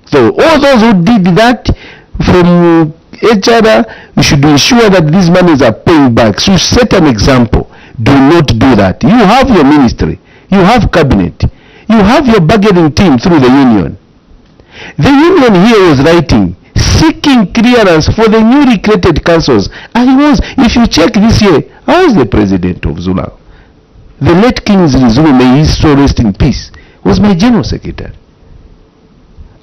So all those who did that from HR, you should ensure that these monies are paid back. So set an example. Do not do that. You have your ministry, you have cabinet, you have your bargaining team through the union. The union here was writing, seeking clearance for the newly created councils. And he was, if you check this year, I was the president of Zula. The late Kingsley Zulu, may his soul rest in peace, was my general secretary.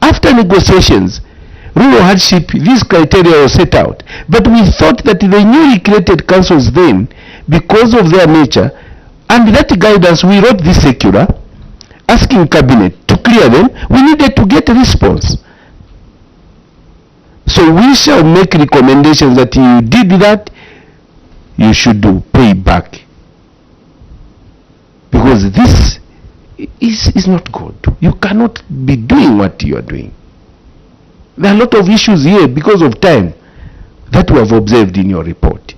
After negotiations, rural hardship, these criteria were set out. But we thought that the newly created councils then, because of their nature, and that guidance, we wrote this circular asking cabinet to clear them. We needed to get a response. So we shall make recommendations that you did that, you should pay back. Because this is not good. You cannot be doing what you are doing. There are a lot of issues here because of time that we have observed in your report.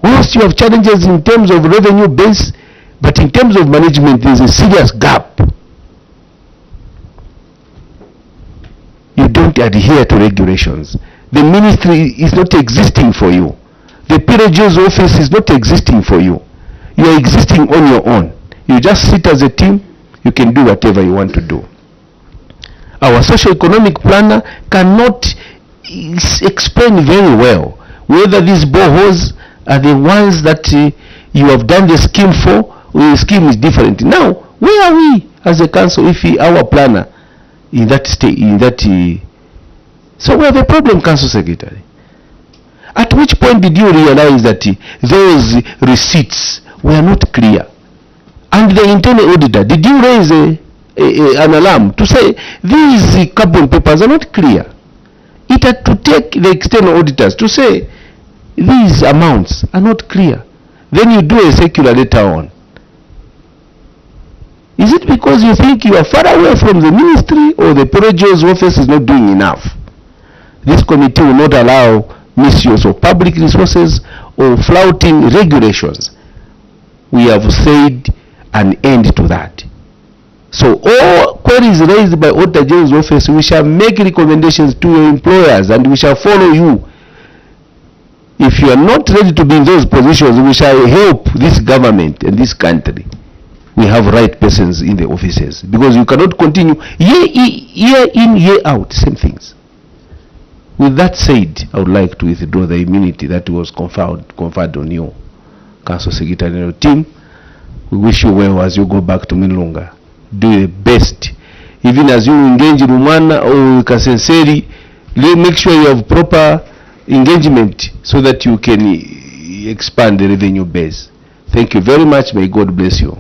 Whilst you have challenges in terms of revenue base, but in terms of management there is a serious gap. You don't adhere to regulations. The ministry is not existing for you. The PRGO's office is not existing for you. You are existing on your own. You just sit as a team, you can do whatever you want to do. Our socio-economic planner cannot explain very well whether these boreholes are the ones that you have done the scheme for, or the scheme is different. Now, where are we as a council if our planner in that state, so we have a problem, Council Secretary. At which point did you realize that those receipts were not clear? And the internal auditor, did you raise an alarm to say these carbon papers are not clear? It had to take the external auditors to say these amounts are not clear. Then you do a circular later on. Is it because you think you are far away from the ministry, or the PRGO's office is not doing enough? This committee will not allow misuse of public resources or flouting regulations. We have said an end to that. So all queries raised by Auditor General's office, we shall make recommendations to your employers and we shall follow you. If you are not ready to be in those positions, we shall help this government and this country. We have right persons in the offices, because you cannot continue year in, year out, same things. With that said, I would like to withdraw the immunity that was conferred on you, Council Secretary and your team. We wish you well as you go back to Minilunga. Do the best. Even as you engage in Rumana or Kasenseri, make sure you have proper engagement so that you can expand the revenue base. Thank you very much. May God bless you.